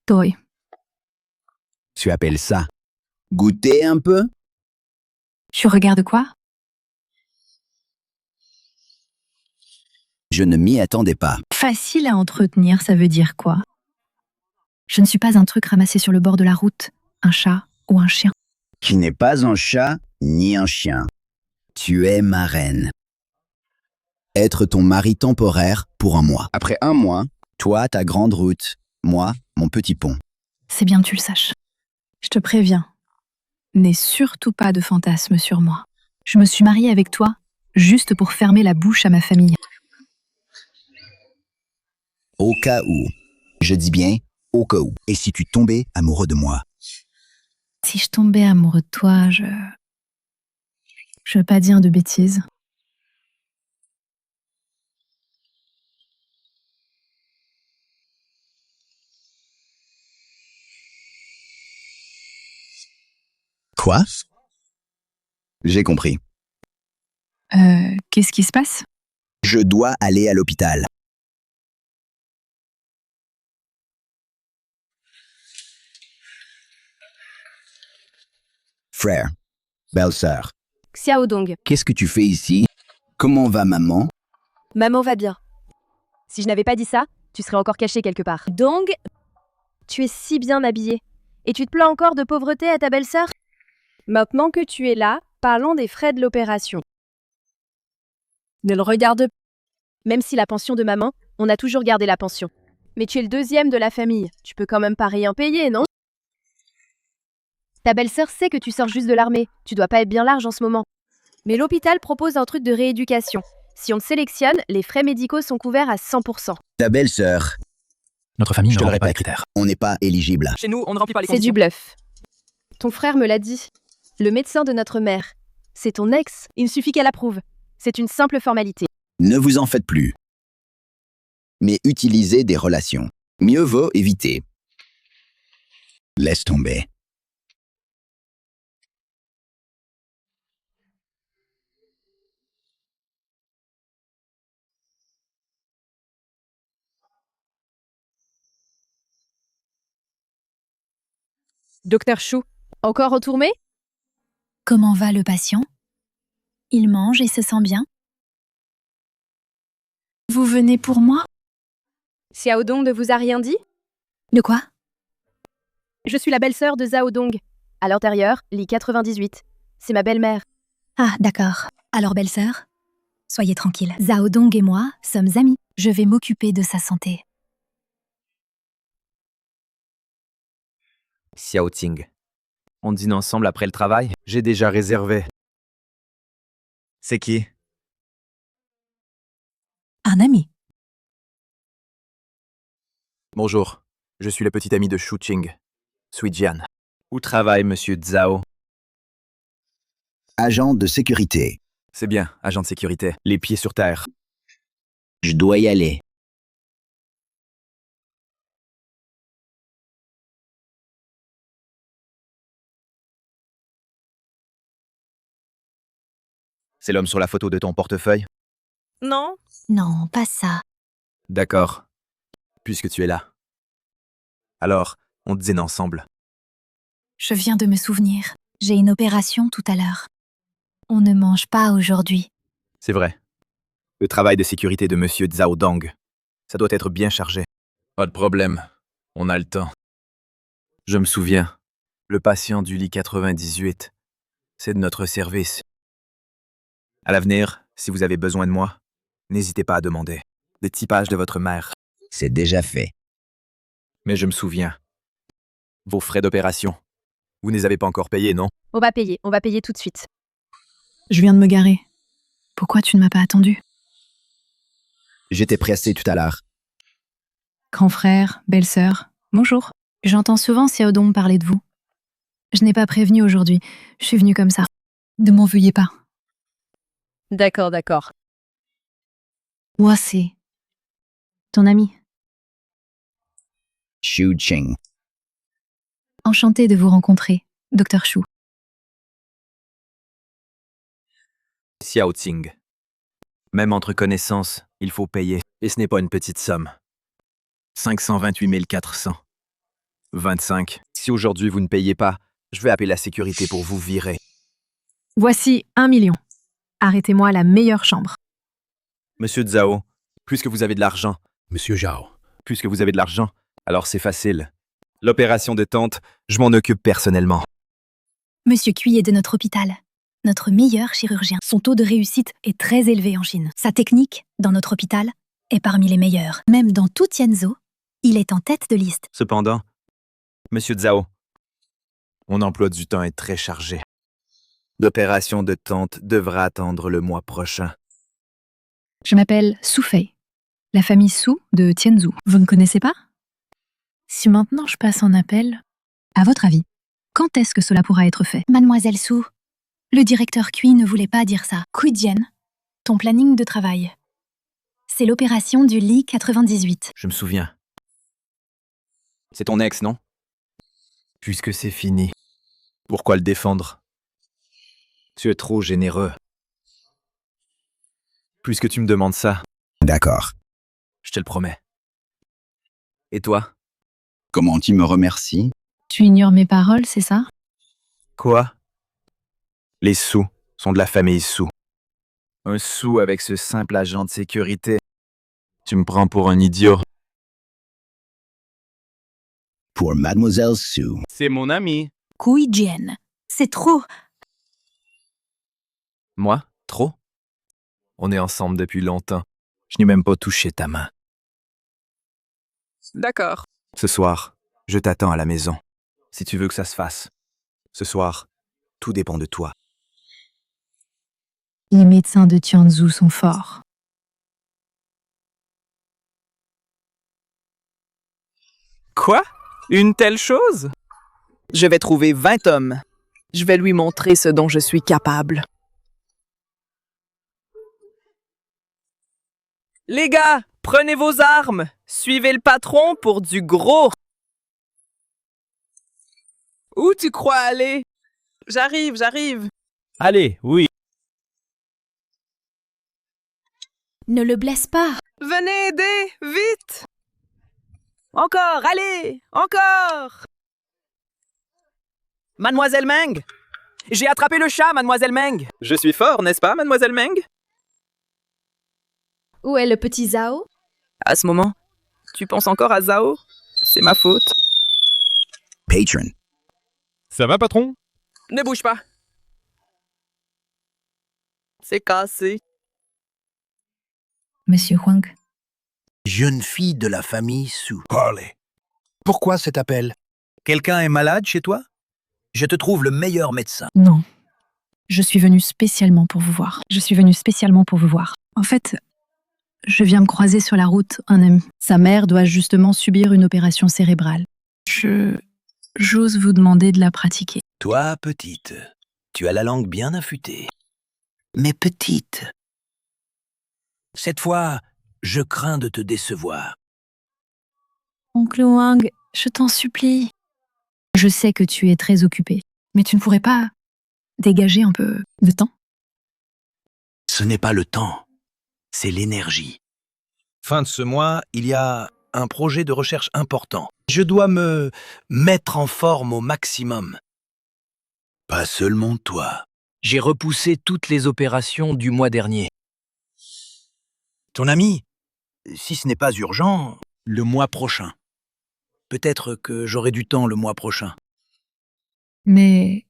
B: Toi.
C: Tu appelles ça goûter un peu?
B: Tu regardes quoi?
C: Je ne m'y attendais pas.
B: Facile à entretenir, ça veut dire quoi? Je ne suis pas un truc ramassé sur le bord de la route, un chat ou un chien.
C: Qui n'est pas un chat ni un chien. Tu es ma reine. Être ton mari temporaire pour 1 mois. Après 1 mois, toi, ta grande route, moi, mon petit pont.
B: C'est bien que tu le saches. Je te préviens. N'aie surtout pas de fantasmes sur moi. Je me suis mariée avec toi juste pour fermer la bouche à ma famille.
C: Au cas où. Je dis bien au cas où. Et si tu tombais amoureux de moi?
B: Si je tombais amoureux de toi, je veux pas dire de bêtises.
C: Quoi? J'ai compris.
B: Qu'est-ce qui se passe?
C: Je dois aller à l'hôpital. Frère, belle-sœur,
K: Xiao Dong.
C: qu'est-ce que tu fais ici? Comment va maman?
K: Maman va bien. Si je n'avais pas dit ça, tu serais encore caché quelque part. Dong, tu es si bien habillé. Et tu te plains encore de pauvreté à ta belle-sœur? Maintenant que tu es là, parlons des frais de l'opération. Ne le regarde pas. Même si la pension de maman, on a toujours gardé la pension. Mais tu es le deuxième de la famille. Tu peux quand même pas rien payer, non? Ta belle-sœur sait que tu sors juste de l'armée. Tu dois pas être bien large en ce moment. Mais l'hôpital propose un truc de rééducation. Si on te sélectionne, les frais médicaux sont couverts à 100%.
C: Ta belle-sœur,
F: Notre famille
C: je
F: ne
C: te le
F: remplit pas les
C: répète,
F: critères.
C: on n'est pas éligible.
D: Chez nous, on ne remplit pas les
K: C'est du
D: conditions.
K: bluff. Ton frère me l'a dit. Le médecin de notre mère. C'est ton ex. Il ne suffit qu'elle approuve. C'est une simple formalité.
C: Ne vous en faites plus. Mais utilisez des relations. Mieux vaut éviter. Laisse tomber.
K: Docteur Chou, encore retourné?
B: Comment va le patient? Il mange et se sent bien? Vous venez pour moi?
K: Xiao Dong ne vous a rien dit?
B: De quoi?
K: Je suis la belle-sœur de Zhao Dong. À l'intérieur, lit 98. C'est ma belle-mère.
B: Ah, d'accord. Alors, belle-sœur, soyez tranquille. Zhao Dong et moi sommes amis. Je vais m'occuper de sa santé.
L: Xiao Ting. On dîne ensemble après le travail? J'ai déjà réservé. C'est qui?
B: Un ami.
L: Bonjour, je suis le petit ami de Shu Qing, Sui Jian. Où travaille Monsieur Zhao?
C: Agent de sécurité.
L: C'est bien, agent de sécurité. Les pieds sur terre.
C: Je dois y aller.
L: C'est l'homme sur la photo de ton portefeuille?
D: Non,
B: Non, pas ça.
L: D'accord. Puisque tu es là. Alors, on dîne ensemble.
B: Je viens de me souvenir. J'ai une opération tout à l'heure. On ne mange pas aujourd'hui.
L: C'est vrai. Le travail de sécurité de Monsieur Zhao Dong. Ça doit être bien chargé. Pas de problème. On a le temps. Je me souviens. Le patient du lit 98. C'est de notre service. À l'avenir, si vous avez besoin de moi, n'hésitez pas à demander. Des typages de votre mère.
C: C'est déjà fait.
L: Mais je me souviens. Vos frais d'opération. Vous ne les avez pas encore payés, non?
K: On va payer tout de suite.
B: Je viens de me garer. Pourquoi tu ne m'as pas attendu?
C: J'étais pressé tout à l'heure.
B: Grand frère, belle-sœur, bonjour. J'entends souvent Xiao Dong parler de vous. Je n'ai pas prévenu aujourd'hui. Je suis venue comme ça. Ne m'en veuillez pas.
K: D'accord.
B: Moi, c'est ton ami.
C: Shu Qing.
B: Enchantée de vous rencontrer, Docteur Chou.
L: Xiao Ting. Même entre connaissances, il faut payer. Et ce n'est pas une petite somme. 528 400. 25. Si aujourd'hui vous ne payez pas, je vais appeler la sécurité pour vous virer.
B: Voici 1 million. Arrêtez-moi à la meilleure chambre.
L: Monsieur Zhao, puisque vous avez de l'argent,
J: Monsieur Zhao,
L: puisque vous avez de l'argent, alors c'est facile. L'opération de tante, je m'en occupe personnellement.
B: Monsieur Cui est de notre hôpital. Notre meilleur chirurgien. Son taux de réussite est très élevé en Chine. Sa technique, dans notre hôpital, est parmi les meilleures. Même dans tout Tianzhou, il est en tête de liste.
L: Cependant, Monsieur Zhao, mon emploi du temps est très chargé. L'opération de tante devra attendre le mois prochain.
B: Je m'appelle Su Fei, la famille Su de Tianzhou. Vous ne connaissez pas? Si maintenant je passe en appel, à votre avis, quand est-ce que cela pourra être fait? Mademoiselle Su, le directeur Cui ne voulait pas dire ça. Jian, ton planning de travail. C'est l'opération du lit 98.
L: Je me souviens. C'est ton ex, non? Puisque c'est fini, pourquoi le défendre? Tu es trop généreux. Puisque tu me demandes ça,
C: D'accord.
L: je te le promets. Et toi?
C: Comment tu me remercies?
B: Tu ignores mes paroles, c'est ça?
L: Quoi? Les sous sont de la famille Sou. Un sou avec ce simple agent de sécurité. Tu me prends pour un idiot.
C: pour Mademoiselle Sue.
G: C'est mon ami.
B: Kui Jian. C'est trop.
L: Moi? Trop? On est ensemble depuis longtemps. Je n'ai même pas touché ta main.
D: D'accord.
L: Ce soir, je t'attends à la maison. Si tu veux que ça se fasse. Ce soir, tout dépend de toi.
B: Les médecins de Tianzhu sont forts.
D: Quoi? Une telle chose? Je vais trouver 20 hommes. Je vais lui montrer ce dont je suis capable. Les gars, prenez vos armes. Suivez le patron pour du gros. Où tu crois aller? J'arrive.
G: Allez, oui.
E: Ne le blesse pas.
D: Venez aider, vite! Encore, allez, encore! Mademoiselle Meng! J'ai attrapé le chat, Mademoiselle Meng! Je suis fort, n'est-ce pas, Mademoiselle Meng?
K: Où est le petit Zhao?
D: À ce moment, tu penses encore à Zhao? C'est ma faute.
C: Patron.
G: Ça va, patron?
D: Ne bouge pas. C'est cassé.
A: Monsieur Huang,
J: Jeune fille de la famille Su. Parlez. Pourquoi cet appel? Quelqu'un est malade chez toi? Je te trouve le meilleur médecin.
B: Non. Je suis venue spécialement pour vous voir. En fait, je viens me croiser sur la route un ami. Sa mère doit justement subir une opération cérébrale. J'ose vous demander de la pratiquer.
J: Toi, petite, tu as la langue bien affûtée. Mais petite. Cette fois, je crains de te décevoir.
B: Oncle Wang, je t'en supplie. Je sais que tu es très occupé, mais tu ne pourrais pas dégager un peu de temps?
J: Ce n'est pas le temps, c'est l'énergie. Fin de ce mois, il y a un projet de recherche important. Je dois me mettre en forme au maximum. Pas seulement toi. J'ai repoussé toutes les opérations du mois dernier. Ton ami, si ce n'est pas urgent, le mois prochain. Peut-être que j'aurai du temps le mois prochain.
B: Mais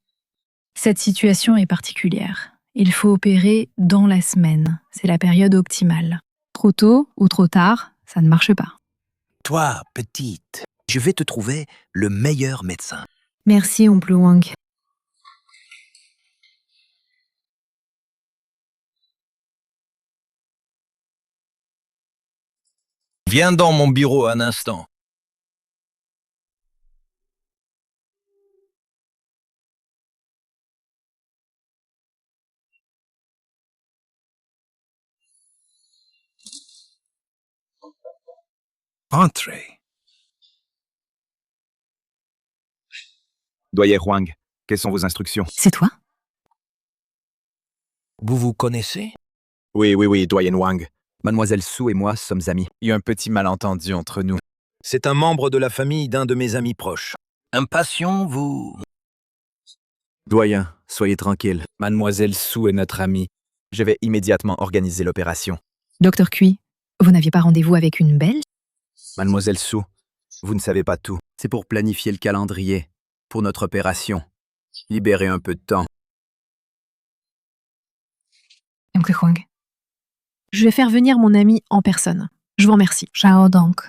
B: cette situation est particulière. Il faut opérer dans la semaine. C'est la période optimale. Trop tôt ou trop tard, ça ne marche pas.
J: Toi, petite, je vais te trouver le meilleur médecin.
B: Merci, oncle Wang.
J: Viens dans mon bureau un instant. Entrez.
L: Doyen Huang, quelles sont vos instructions?
B: C'est toi?
J: Vous vous connaissez?
L: Oui, doyen Huang. Mademoiselle Su et moi sommes amis. Il y a un petit malentendu entre nous.
J: C'est un membre de la famille d'un de mes amis proches. Un patient, vous...
L: Doyen, soyez tranquille. Mademoiselle Su est notre amie. Je vais immédiatement organiser l'opération.
B: Docteur Cui, vous n'aviez pas rendez-vous avec une belle?
L: Mademoiselle Su, vous ne savez pas tout. C'est pour planifier le calendrier, pour notre opération. Libérez un peu de temps.
B: Oncle Huang. Je vais faire venir mon ami en personne. Je vous remercie. Ciao donc.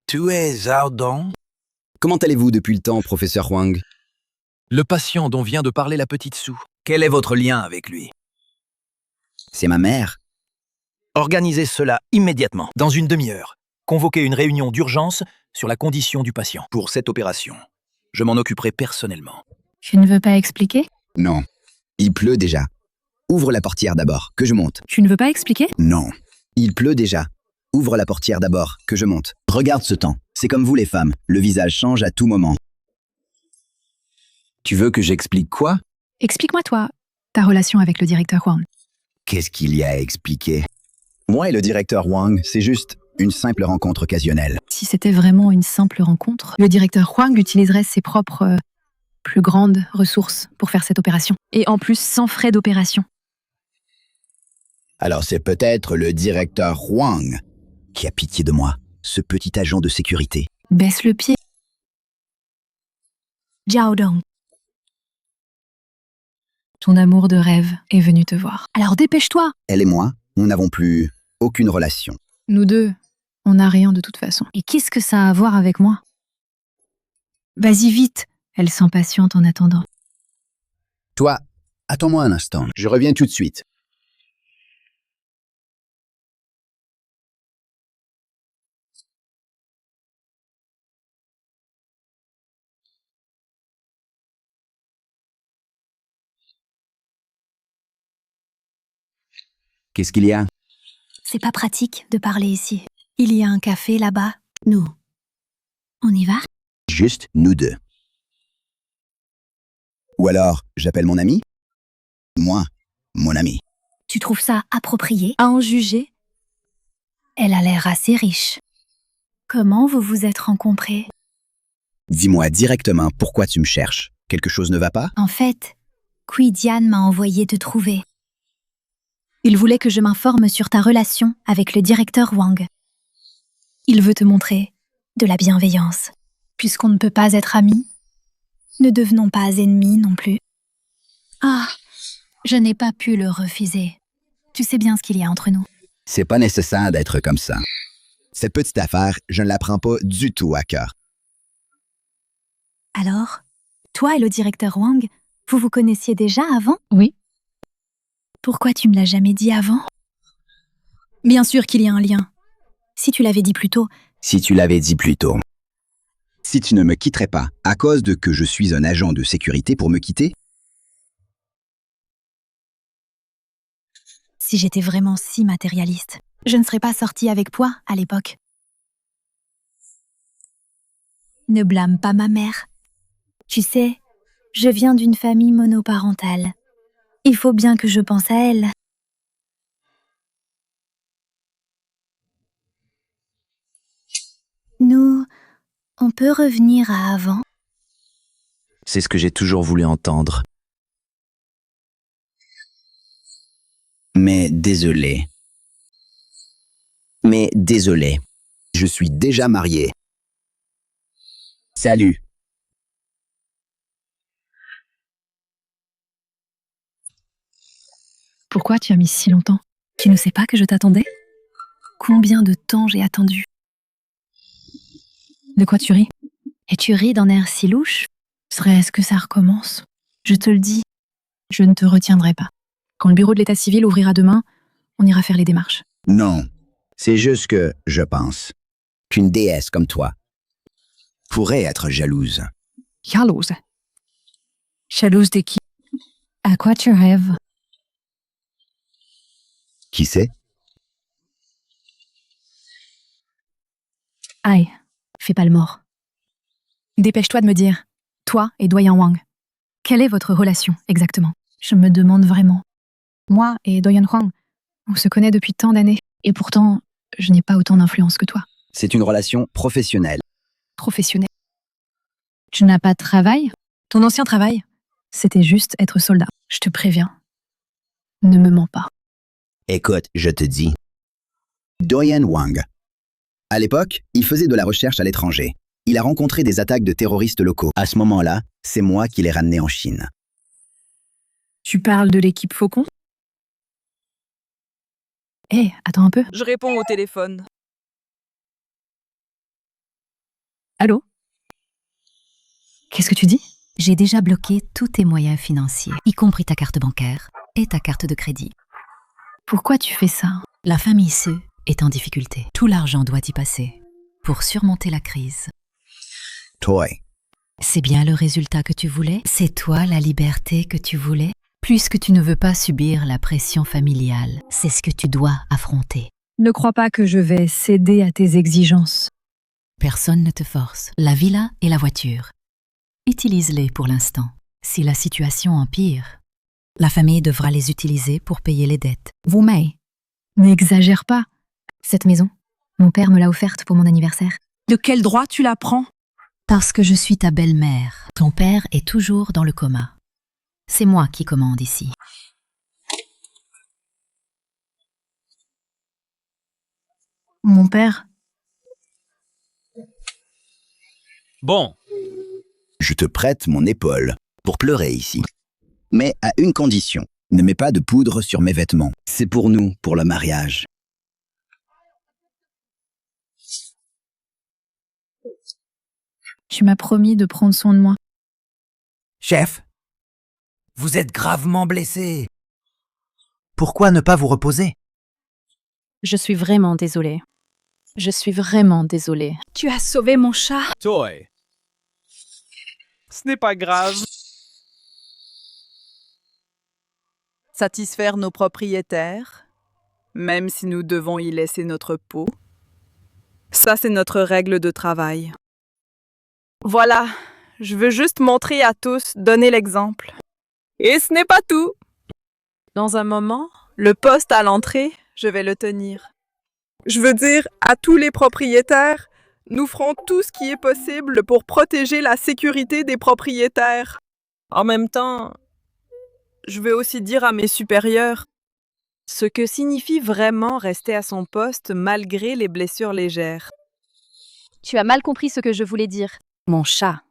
J: Tu es Zhao Dong?
C: Comment allez-vous depuis le temps, professeur Huang?
J: Le patient dont vient de parler la petite Su. Quel est votre lien avec lui?
C: C'est ma mère.
J: Organisez cela immédiatement, dans une demi-heure. Convoquez une réunion d'urgence sur la condition du patient. Pour cette opération, je m'en occuperai personnellement.
B: Tu ne veux pas expliquer?
C: Non. Il pleut déjà. Ouvre la portière d'abord, que je monte.
B: Tu ne veux pas expliquer?
C: Non. Il pleut déjà. Ouvre la portière d'abord, que je monte. Regarde ce temps. C'est comme vous les femmes. Le visage change à tout moment. Tu veux que j'explique quoi?
B: Explique-moi toi, ta relation avec le directeur Huang.
C: Qu'est-ce qu'il y a à expliquer? Moi et le directeur Huang, c'est juste une simple rencontre occasionnelle.
B: Si c'était vraiment une simple rencontre, le directeur Huang utiliserait ses propres plus grandes ressources pour faire cette opération. Et en plus, sans frais d'opération.
C: Alors c'est peut-être le directeur Wang qui a pitié de moi, ce petit agent de sécurité.
B: Baisse le pied. Zhao Dong. Ton amour de rêve est venu te voir. Alors dépêche-toi.
C: Elle et moi, nous n'avons plus aucune relation.
B: Nous deux, on n'a rien de toute façon. Et qu'est-ce que ça a à voir avec moi? Vas-y vite. Elle s'impatiente en attendant.
C: Toi, attends-moi un instant, je reviens tout de suite. Qu'est-ce qu'il y a?
A: C'est pas pratique de parler ici. Il y a un café là-bas. Nous. On y va?
C: Juste nous deux. Ou alors, j'appelle mon ami? Moi, mon ami.
A: Tu trouves ça approprié à en juger? Elle a l'air assez riche. Comment vous vous êtes rencontrés?
C: Dis-moi directement pourquoi tu me cherches. Quelque chose ne va pas?
A: En fait, Dian m'a envoyé te trouver.
B: Il voulait que je m'informe sur ta relation avec le directeur Wang. Il veut te montrer
A: De la bienveillance.
B: puisqu'on ne peut pas être amis.
A: Ne devenons pas ennemis non plus. Ah, je n'ai pas pu le refuser. Tu sais bien ce qu'il y a entre nous.
C: C'est pas nécessaire d'être comme ça. Cette petite affaire, je ne la prends pas du tout à cœur.
A: Alors, toi et le directeur Wang, vous vous connaissiez déjà avant?
B: Oui.
A: Pourquoi tu me l'as jamais dit avant?
B: Bien sûr qu'il y a un lien.
A: Si tu l'avais dit plus tôt,
C: Si tu l'avais dit plus tôt. Si tu ne me quitterais pas à cause de que je suis un agent de sécurité pour me quitter,
A: si j'étais vraiment si matérialiste, je ne serais pas sortie avec toi à l'époque. Ne blâme pas ma mère. Tu sais, je viens d'une famille monoparentale. Il faut bien que je pense à elle. Nous, on peut revenir à avant.
L: C'est ce que j'ai toujours voulu entendre.
C: mais désolé. Mais désolé. Je suis déjà marié. Salut.
B: Pourquoi tu as mis si longtemps? Tu ne sais pas que je t'attendais? Combien de temps j'ai attendu? De quoi tu ris?
A: Et tu ris d'un air si louche?
B: Serait-ce que ça recommence? Je te le dis, je ne te retiendrai pas. Quand le bureau de l'état civil ouvrira demain, on ira faire les démarches.
C: Non, c'est juste que je pense qu'une déesse comme toi pourrait être jalouse.
B: Jalouse? Jalouse de qui? À quoi tu rêves?
C: Qui sait?
B: Aïe, fais pas le mort. Dépêche-toi de me dire, toi et Doyen Wang, quelle est votre relation exactement? Je me demande vraiment. Moi et Doyen Wang, on se connaît depuis tant d'années, et pourtant, je n'ai pas autant d'influence que toi.
C: C'est une relation professionnelle.
B: Professionnelle. Tu n'as pas de travail? Ton ancien travail, c'était juste être soldat. Je te préviens. Ne me mens pas.
C: Écoute, je te dis. Doyen Wang. À l'époque, il faisait de la recherche à l'étranger. Il a rencontré des attaques de terroristes locaux. À ce moment-là, c'est moi qui l'ai ramené en Chine.
B: Tu parles de l'équipe Faucon? Hé, attends un peu.
D: Je réponds au téléphone.
B: Allô? Qu'est-ce que tu dis?
A: J'ai déjà bloqué tous tes moyens financiers, y compris ta carte bancaire et ta carte de crédit.
B: Pourquoi tu fais ça?
A: La famille Su est en difficulté. Tout l'argent doit y passer pour surmonter la crise.
C: Toy.
A: C'est bien le résultat que tu voulais? C'est toi la liberté que tu voulais? Puisque tu ne veux pas subir la pression familiale, c'est ce que tu dois affronter.
B: Ne crois pas que je vais céder à tes exigences.
A: Personne ne te force. La villa et la voiture. Utilise-les pour l'instant. Si la situation empire, la famille devra les utiliser pour payer les dettes.
B: Vous Mei, n'exagère pas. Cette maison, mon père me l'a offerte pour mon anniversaire.
D: De quel droit tu la prends?
A: Parce que je suis ta belle-mère. Ton père est toujours dans le coma. C'est moi qui commande ici.
B: Mon père.
G: Bon,
C: Je te prête mon épaule pour pleurer ici. Mais à une condition. Ne mets pas de poudre sur mes vêtements. C'est pour nous, pour le mariage.
B: Tu m'as promis de prendre soin de moi.
H: Chef, vous êtes gravement blessé. Pourquoi ne pas vous reposer?
B: Je suis vraiment désolée. Je suis vraiment désolée. Tu as sauvé mon chat.
G: Toy.
D: Ce n'est pas grave. Satisfaire nos propriétaires, même si nous devons y laisser notre peau. Ça, c'est notre règle de travail. Voilà, je veux juste montrer à tous, donner l'exemple. Et ce n'est pas tout. Dans un moment, le poste à l'entrée, je vais le tenir. Je veux dire, à tous les propriétaires, nous ferons tout ce qui est possible pour protéger la sécurité des propriétaires. En même temps, je vais aussi dire à mes supérieurs ce que signifie vraiment rester à son poste malgré les blessures légères.
K: Tu as mal compris ce que je voulais dire.
A: Mon chat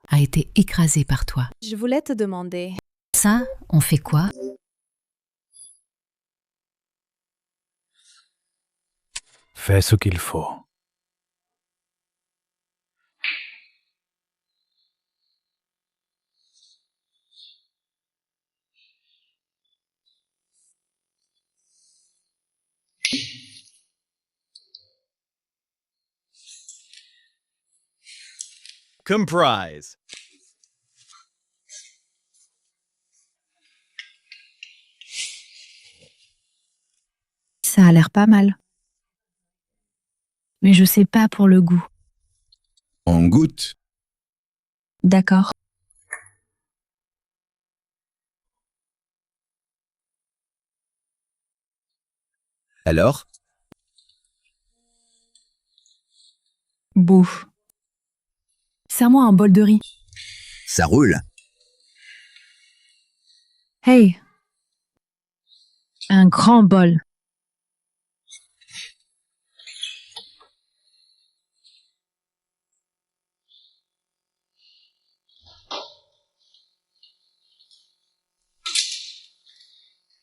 A: a été écrasé par toi.
K: Je voulais te demander.
A: Ça, on fait quoi?
F: Fais ce qu'il faut.
G: Comprise.
B: Ça a l'air pas mal. Mais je sais pas pour le goût.
C: On goûte.
B: D'accord.
C: Alors?
B: Bouffe. Serre-moi un bol de riz.
C: Ça roule.
B: Hey. Un grand bol.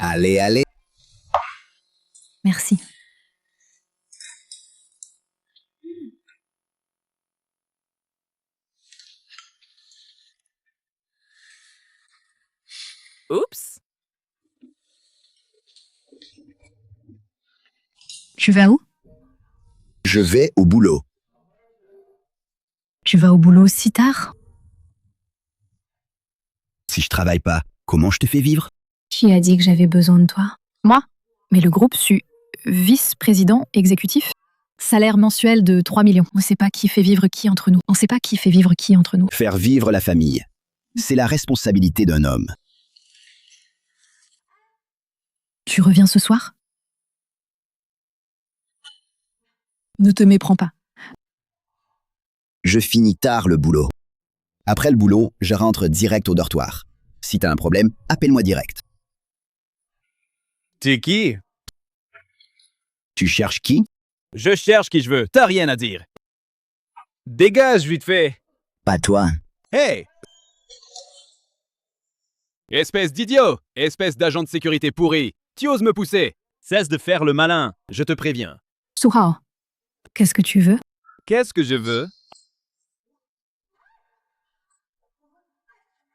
C: Allez, allez.
B: Merci.
D: Oups!
B: Tu vas où?
C: Je vais au boulot.
B: Tu vas au boulot si tard?
C: Si je travaille pas, comment je te fais vivre?
B: Qui a dit que j'avais besoin de toi? Moi? Mais le groupe SU, vice-président exécutif, salaire mensuel de 3 millions. On sait pas qui fait vivre qui entre nous. On sait pas qui fait vivre qui entre nous.
C: Faire vivre la famille. C'est la responsabilité d'un homme.
B: Tu reviens ce soir? Ne te méprends pas.
C: Je finis tard le boulot. Après le boulot, je rentre direct au dortoir. Si t'as un problème, appelle-moi direct.
G: T'es qui?
C: Tu cherches qui?
G: Je cherche qui je veux, t'as rien à dire. Dégage vite fait.
C: Pas toi.
G: Hey! Espèce d'idiot! Espèce d'agent de sécurité pourri! Tu oses me pousser! Cesse de faire le malin, je te préviens.
B: Suhao, qu'est-ce que tu veux?
G: Qu'est-ce que je veux?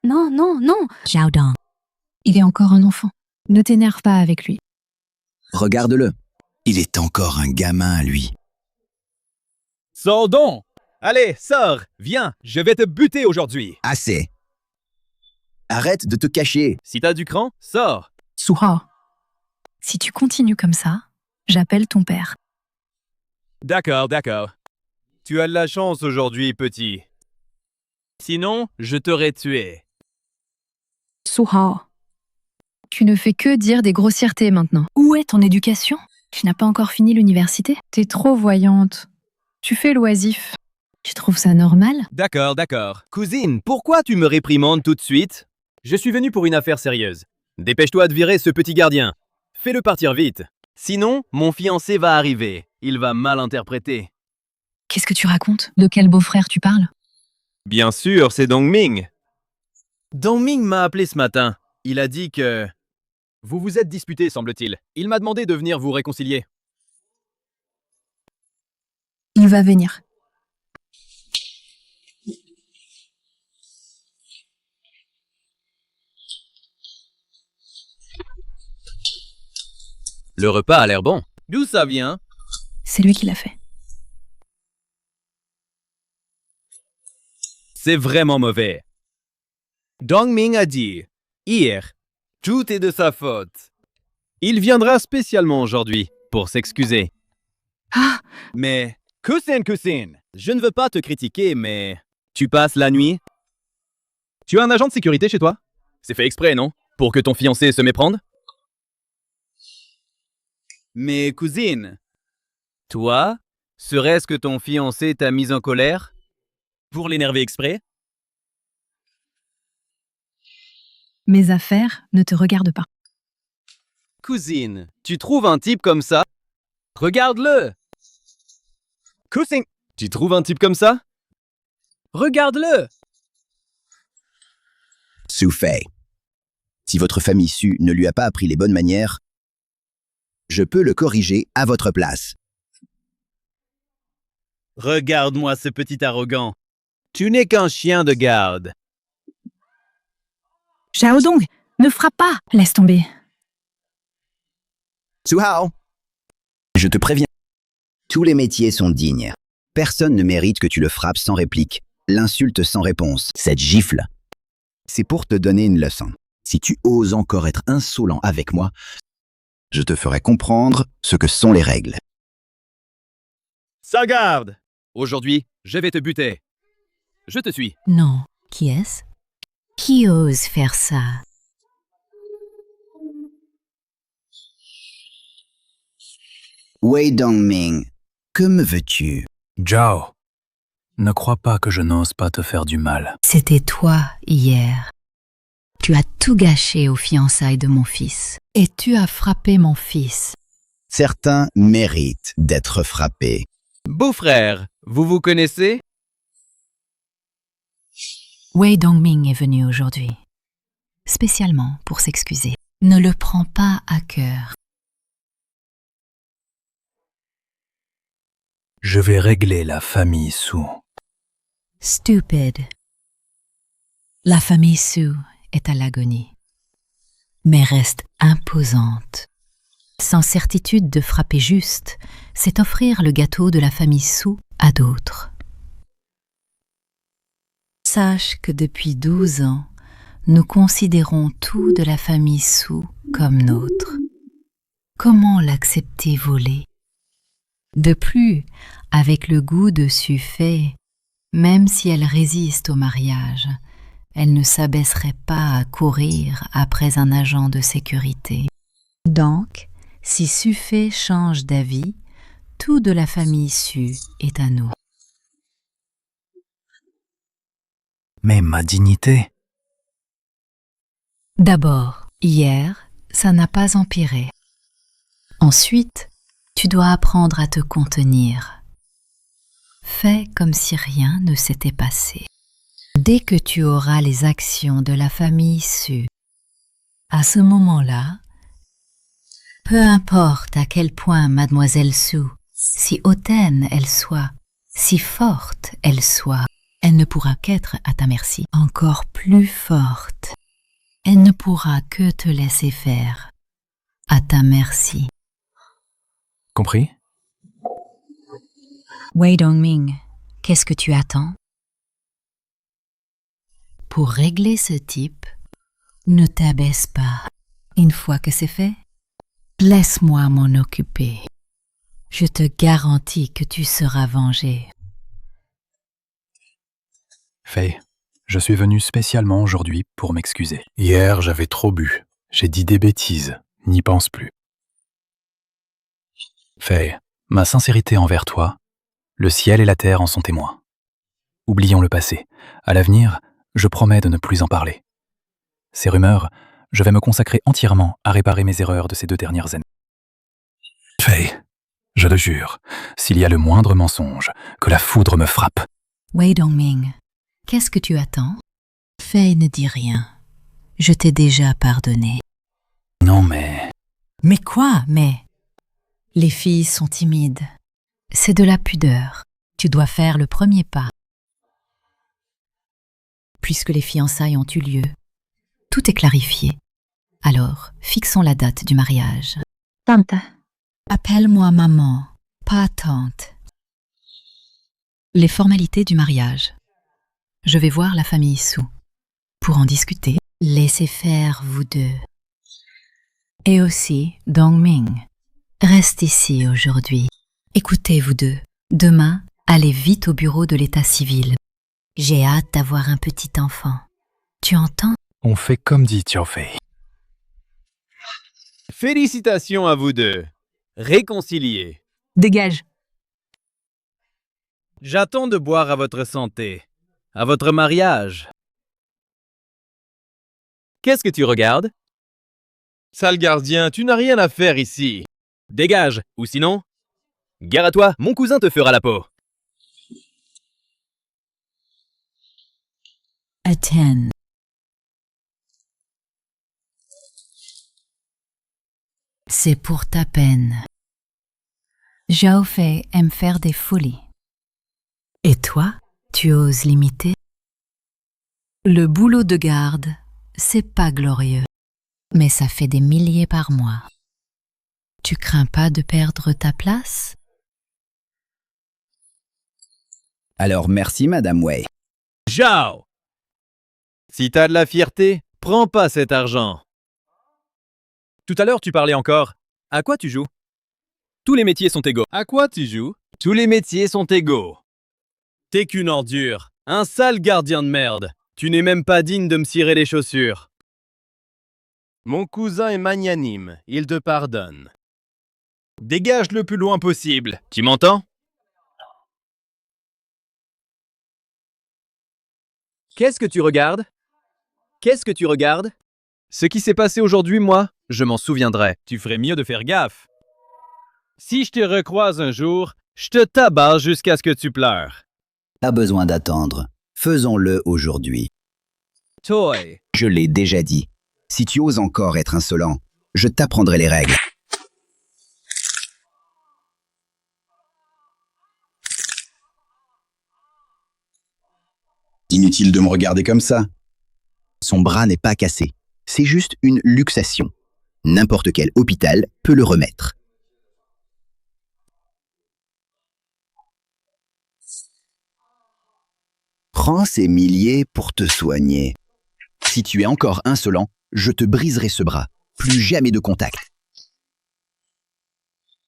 B: Non, non, non. Zhao Dong. Il est encore un enfant. Ne t'énerve pas avec lui.
C: Regarde-le. Il est encore un gamin, lui.
G: Sors donc! Allez, sors! Viens, je vais te buter aujourd'hui!
C: Assez. Arrête de te cacher.
G: Si t'as du cran, sors!
B: Suhao, si tu continues comme ça, j'appelle ton père.
G: D'accord, d'accord. Tu as de la chance aujourd'hui, petit. Sinon, je t'aurais tué.
B: Suhao, tu ne fais que dire des grossièretés maintenant. Où est ton éducation? Tu n'as pas encore fini l'université? T'es trop voyante. Tu fais l'oisif. Tu trouves ça normal?
G: D'accord, d'accord. Cousine, pourquoi tu me réprimandes tout de suite? Je suis venu pour une affaire sérieuse. Dépêche-toi de virer ce petit gardien. Fais-le partir vite. Sinon, mon fiancé va arriver.
L: il va mal interpréter.
B: Qu'est-ce que tu racontes? De quel beau-frère tu parles?
L: Bien sûr, c'est Dongming. Dongming m'a appelé ce matin. Il a dit que... Vous vous êtes disputés, semble-t-il. Il m'a demandé de venir vous réconcilier.
B: Il va venir.
L: Le repas a l'air bon. D'où ça vient?
B: C'est lui qui l'a fait.
L: C'est vraiment mauvais. Dongming a dit, hier, tout est de sa faute. Il viendra spécialement aujourd'hui pour s'excuser.
B: Ah!
L: Mais, Kusin, je ne veux pas te critiquer, mais tu passes la nuit? Tu as un agent de sécurité chez toi? C'est fait exprès, non? Pour que ton fiancé se méprenne? Mais cousine, toi, serait-ce que ton fiancé t'a mise en colère? Pour l'énerver exprès?
B: Mes affaires ne te regardent pas.
L: Cousine, tu trouves un type comme ça? Regarde-le! Cousine, tu trouves un type comme ça? Regarde-le!
C: Su Fei. Si votre famille Su ne lui a pas appris les bonnes manières, je peux le corriger à votre place.
L: Regarde-moi ce petit arrogant. Tu n'es qu'un chien de garde.
B: Xiaodong, ne frappe pas! Laisse tomber.
C: Su Hao, je te préviens. Tous les métiers sont dignes. Personne ne mérite que tu le frappes sans réplique, l'insulte sans réponse, cette gifle. C'est pour te donner une leçon. Si tu oses encore être insolent avec moi, je te ferai comprendre ce que sont les règles.
L: Ça garde! Aujourd'hui, je vais te buter. Je te suis.
A: Non, qui est-ce? Qui ose faire ça?
C: Wei Dongming, que me veux-tu?
F: Zhao, ne crois pas que je n'ose pas te faire du mal.
A: C'était toi, hier. Tu as tout gâché aux fiançailles de mon fils. Et tu as frappé mon fils.
C: Certains méritent d'être frappés.
L: Beau-frère, vous vous connaissez?
A: Wei Dongming est venu aujourd'hui, spécialement pour s'excuser. Ne le prends pas à cœur.
F: Je vais régler la famille Su.
A: Stupide. La famille Su est à l'agonie, mais reste imposante. Sans certitude de frapper juste, c'est offrir le gâteau de la famille Su à d'autres. Sache que depuis 12 ans, nous considérons tout de la famille Su comme nôtre. Comment l'accepter voler? De plus, avec le goût de Su Fei, même si elle résiste au mariage, elle ne s'abaisserait pas à courir après un agent de sécurité. Donc, si Su Fei change d'avis, tout de la famille Su est à nous.
F: Mais ma dignité...
A: D'abord, hier, ça n'a pas empiré. Ensuite, tu dois apprendre à te contenir. Fais comme si rien ne s'était passé. Dès que tu auras les actions de la famille Su, à ce moment-là, peu importe à quel point mademoiselle Su, si hautaine elle soit, si forte elle soit, elle ne pourra qu'être à ta merci, encore plus forte. Elle ne pourra que te laisser faire, à ta merci.
F: Compris?
A: Wei Dongming, qu'est-ce que tu attends? Pour régler ce type, ne t'abaisse pas. Une fois que c'est fait, laisse-moi m'en occuper. Je te garantis que tu seras vengé.
F: Fei, je suis venu spécialement aujourd'hui pour m'excuser. Hier, j'avais trop bu. J'ai dit des bêtises. N'y pense plus. Fei, ma sincérité envers toi, le ciel et la terre en sont témoins. Oublions le passé. À l'avenir, je promets de ne plus en parler. Ces rumeurs, je vais me consacrer entièrement à réparer mes erreurs de ces 2 dernières années. Fei, Je le jure, s'il y a le moindre mensonge, que la foudre me frappe.
A: Wei Dongming, qu'est-ce que tu attends? Fei ne dit rien. Je t'ai déjà pardonné.
F: Non mais...
A: Mais quoi, mais? Les filles sont timides. C'est de la pudeur. Tu dois faire le premier pas. Puisque les fiançailles ont eu lieu, tout est clarifié. Alors, fixons la date du mariage.
B: Tante.
A: Appelle-moi maman, pas tante. Les formalités du mariage. Je vais voir la famille Su. Pour en discuter, laissez faire vous deux. Et aussi Dongming. Reste ici aujourd'hui. Écoutez vous deux. Demain, allez vite au bureau de l'état civil. J'ai hâte d'avoir un petit enfant. Tu entends?
F: On fait comme dit Tiaofei.
G: Félicitations à vous deux. Réconciliés.
B: Dégage.
G: J'attends de boire à votre santé. À votre mariage. Qu'est-ce que tu regardes? Sale gardien, tu n'as rien à faire ici. Dégage, ou sinon... Gare à toi, mon cousin te fera la peau.
A: Attends. C'est pour ta peine. Zhao Fei aime faire des folies. Et toi, tu oses l'imiter? Le boulot de garde, c'est pas glorieux, mais ça fait des milliers par mois. Tu crains pas de perdre ta place?
C: Alors merci, Madame Wei.
G: Zhao! Si t'as de la fierté, prends pas cet argent. Tout à l'heure, tu parlais encore. À quoi tu joues? Tous les métiers sont égaux. À quoi tu joues? Tous les métiers sont égaux. T'es qu'une ordure. Un sale gardien de merde. Tu n'es même pas digne de me cirer les chaussures. Mon cousin est magnanime. Il te pardonne. Dégage le plus loin possible. Tu m'entends? Qu'est-ce que tu regardes? Qu'est-ce que tu regardes? Ce qui s'est passé aujourd'hui, moi, je m'en souviendrai. Tu ferais mieux de faire gaffe. Si je te recroise un jour, je te tabasse jusqu'à ce que tu pleures.
C: Pas besoin d'attendre. Faisons-le aujourd'hui.
G: Toy.
C: Je l'ai déjà dit. Si tu oses encore être insolent, je t'apprendrai les règles. Inutile de me regarder comme ça. Son bras n'est pas cassé. C'est juste une luxation. N'importe quel hôpital peut le remettre. Prends ces milliers pour te soigner. Si tu es encore insolent, je te briserai ce bras. Plus jamais de contact.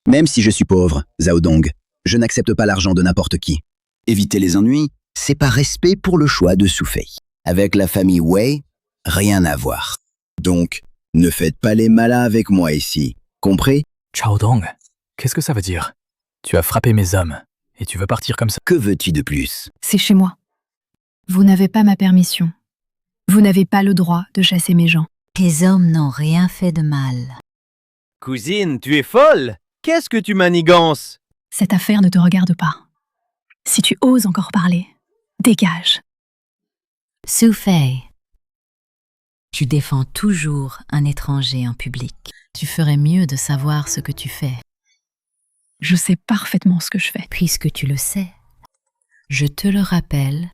C: Même si je suis pauvre, Zhao Dong, je n'accepte pas l'argent de n'importe qui. Éviter les ennuis, c'est par respect pour le choix de Su Fei. Avec la famille Wei, rien à voir. Donc, ne faites pas les malins avec moi ici. Compris?
F: Zhao Dong, qu'est-ce que ça veut dire? Tu as frappé mes hommes, et tu veux partir comme ça?
C: Que veux-tu de plus?
B: C'est chez moi. Vous n'avez pas ma permission. Vous n'avez pas le droit de chasser mes gens.
A: Tes hommes n'ont rien fait de mal.
G: Cousine, tu es folle? Qu'est-ce que tu manigances?
B: Cette affaire ne te regarde pas. Si tu oses encore parler, dégage.
A: Su Fei, tu défends toujours un étranger en public. Tu ferais mieux de savoir ce que tu fais.
B: Je sais parfaitement ce que je fais.
A: Puisque tu le sais, je te le rappelle,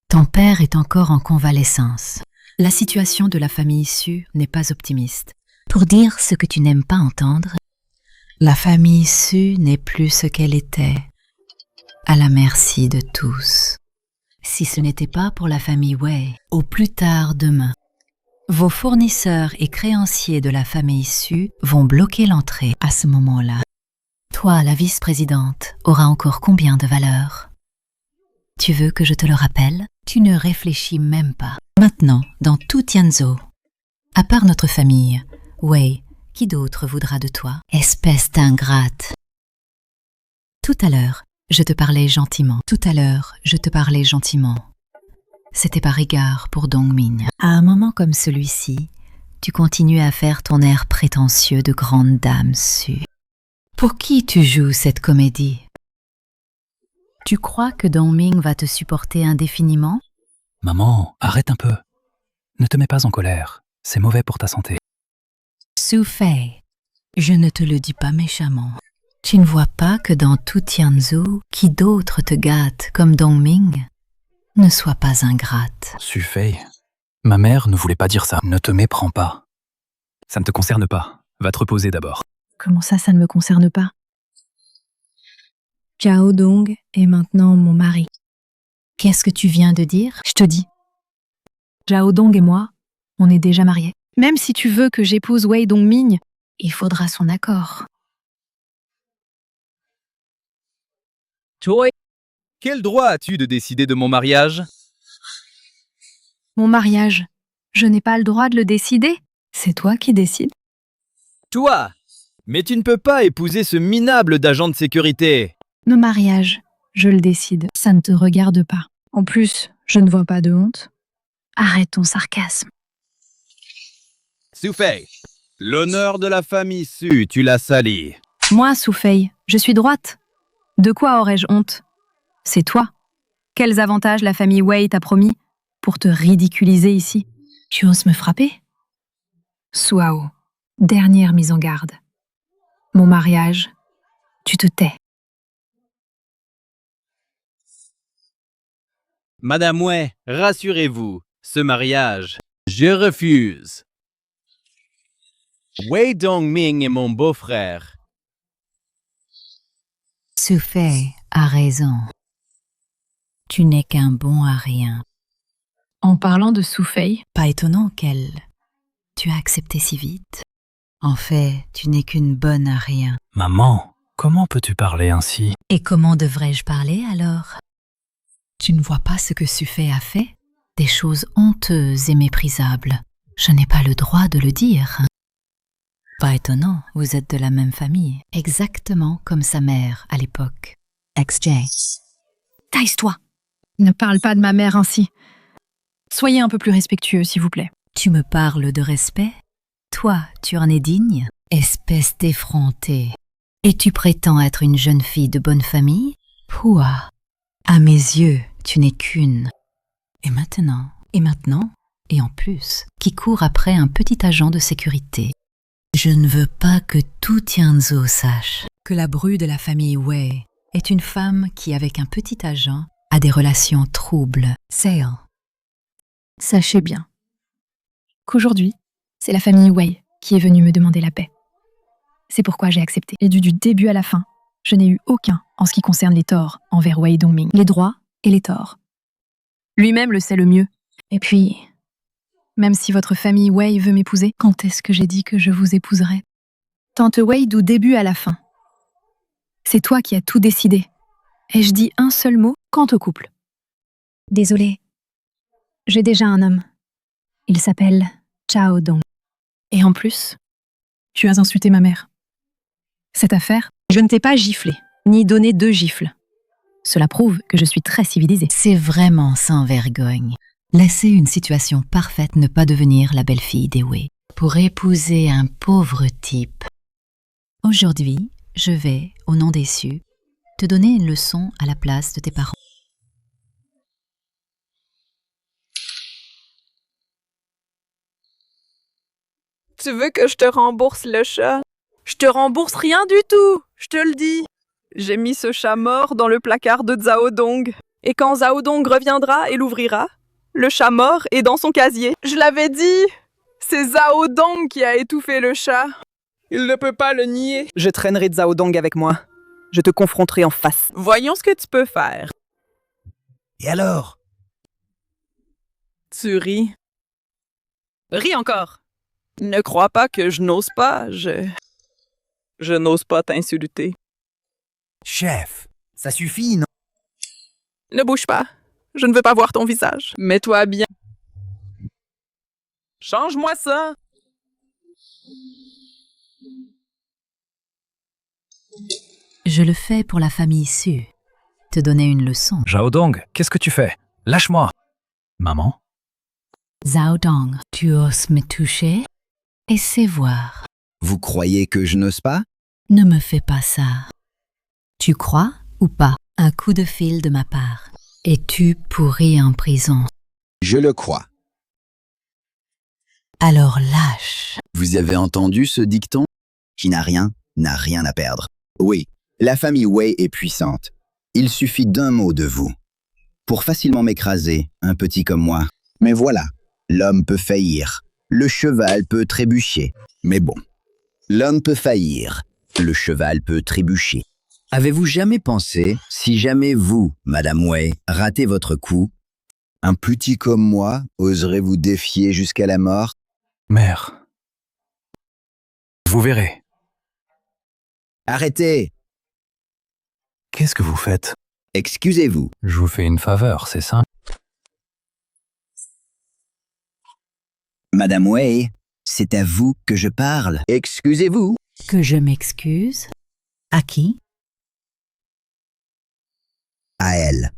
A: ton père est encore en convalescence. La situation de la famille Su n'est pas optimiste. Pour dire ce que tu n'aimes pas entendre, la famille Su n'est plus ce qu'elle était, à la merci de tous. Si ce n'était pas pour la famille Wei, au plus tard demain, vos fournisseurs et créanciers de la famille Su vont bloquer l'entrée à ce moment-là. Toi, la vice-présidente, auras encore combien de valeur? Tu veux que je te le rappelle? Tu ne réfléchis même pas. Maintenant, dans tout Tianzhou, à part notre famille, Wei, qui d'autre voudra de toi? Espèce d'ingrate. Tout à l'heure, je te parlais gentiment. Tout à l'heure, je te parlais gentiment. C'était par égard pour Dongming. À un moment comme celui-ci, tu continues à faire ton air prétentieux de grande dame Su. Pour qui tu joues cette comédie? Tu crois que Dongming va te supporter indéfiniment?
F: Maman, arrête un peu. Ne te mets pas en colère. C'est mauvais pour ta santé.
A: Su Fei, je ne te le dis pas méchamment. Tu ne vois pas que dans tout Tianzhou, qui d'autre te gâte comme Dongming? Ne sois pas ingrate.
F: Su Fei, ma mère ne voulait pas dire ça. Ne te méprends pas. Ça ne te concerne pas. Va te reposer d'abord.
B: Comment ça ne me concerne pas? Zhao Dong est maintenant mon mari.
A: Qu'est-ce que tu viens de dire?
B: Je te dis. Zhao Dong et moi, on est déjà mariés. Même si tu veux que j'épouse Wei Dongming, il faudra son accord.
G: Choi, quel droit as-tu de décider de mon mariage?
B: Mon mariage, je n'ai pas le droit de le décider. C'est toi qui décides.
G: Toi! Mais tu ne peux pas épouser ce minable d'agent de sécurité.
B: Nos mariages, je le décide. Ça ne te regarde pas. En plus, je ne vois pas de honte. Arrête ton sarcasme.
G: Su Fei, l'honneur de la famille Su, tu l'as sali.
B: Moi, Su Fei, je suis droite. De quoi aurais-je honte? C'est toi. Quels avantages la famille Wei t'a promis pour te ridiculiser ici? Tu oses me frapper? Suao, dernière mise en garde. Mon mariage, tu te tais.
G: Madame Wei, rassurez-vous, ce mariage, je refuse. Wei Dongming est mon beau-frère.
A: Su Fei a raison. Tu n'es qu'un bon à rien.
B: En parlant de Su Fei,
A: Pas étonnant qu'elle... Tu as accepté si vite. En fait, tu n'es qu'une bonne à rien.
F: Maman, comment peux-tu parler ainsi?
A: Et comment devrais-je parler alors? Tu ne vois pas ce que Su Fei a fait? Des choses honteuses et méprisables. Je n'ai pas le droit de le dire. Pas étonnant, vous êtes de la même famille. Exactement comme sa mère à l'époque. XJ.
B: taise-toi. Ne parle pas de ma mère ainsi. Soyez un peu plus respectueux, s'il vous plaît.
A: Tu me parles de respect? Toi, tu en es digne? Espèce d'effrontée. Et tu prétends être une jeune fille de bonne famille? Pouah! À mes yeux, tu n'es qu'une. Et maintenant, et en plus, qui court après un petit agent de sécurité. Je ne veux pas que tout Tianzhou sache que la bru de la famille Wei est une femme qui, avec un petit agent, a des relations troubles. Sale.
B: Sachez bien qu'aujourd'hui, c'est la famille Wei qui est venue me demander la paix. C'est pourquoi j'ai accepté. Et du début à la fin, je n'ai eu aucun en ce qui concerne les torts envers Wei Dongming. Les droits et les torts. Lui-même le sait le mieux. Et puis, même si votre famille Wei veut m'épouser, quand est-ce que j'ai dit que je vous épouserais? Tante Wei du début à la fin. C'est toi qui as tout décidé. Et je dis un seul mot quant au couple. Désolée, j'ai déjà un homme. Il s'appelle Zhao Dong. Et en plus, tu as insulté ma mère. Cette affaire, je ne t'ai pas giflé, ni donné 2 gifles. Cela prouve que je suis très civilisée.
A: C'est vraiment sans vergogne. Laisser une situation parfaite ne pas devenir la belle-fille des Wei pour épouser un pauvre type. Aujourd'hui, je vais, au nom des Su, te donner une leçon à la place de tes parents.
D: Tu veux que je te rembourse le chat? Je te rembourse rien du tout, je te le dis. J'ai mis ce chat mort dans le placard de Zhao Dong. Et quand Zhao Dong reviendra et l'ouvrira, le chat mort est dans son casier. Je l'avais dit! C'est Zhao Dong qui a étouffé le chat. Il ne peut pas le nier. Je traînerai Zhao Dong avec moi. Je te confronterai en face. Voyons ce que tu peux faire.
J: Et alors?
D: Tu ris. Ris encore. Ne crois pas que je n'ose pas. Je n'ose pas t'insulter.
J: Chef, ça suffit, non?
D: Ne bouge pas. Je ne veux pas voir ton visage. Mets-toi bien. Change-moi ça.
A: Je le fais pour la famille Su. Te donner une leçon.
F: Zhao Dong, qu'est-ce que tu fais? Lâche-moi. Maman?
A: Zhao Dong, tu oses me toucher? Essaie voir.
C: Vous croyez que je n'ose pas?
A: Ne me fais pas ça. Tu crois ou pas? Un coup de fil de ma part. Et tu pourris en prison.
C: Je le crois.
A: Alors lâche.
C: Vous avez entendu ce dicton? Qui n'a rien à perdre. Oui, la famille Wei est puissante. Il suffit d'un mot de vous pour facilement m'écraser, un petit comme moi. Mais voilà, l'homme peut faillir, le cheval peut trébucher. Mais bon, l'homme peut faillir, le cheval peut trébucher. Avez-vous jamais pensé, si jamais vous, Madame Wei, ratez votre coup, un petit comme moi oserait vous défier jusqu'à la mort?
F: Mère. Vous verrez.
C: Arrêtez!
F: Qu'est-ce que vous faites?
C: Excusez-vous.
F: Je vous fais une faveur, c'est ça?
C: Madame Wei, c'est à vous que je parle. Excusez-vous.
A: Que je m'excuse? À qui?
C: À elle.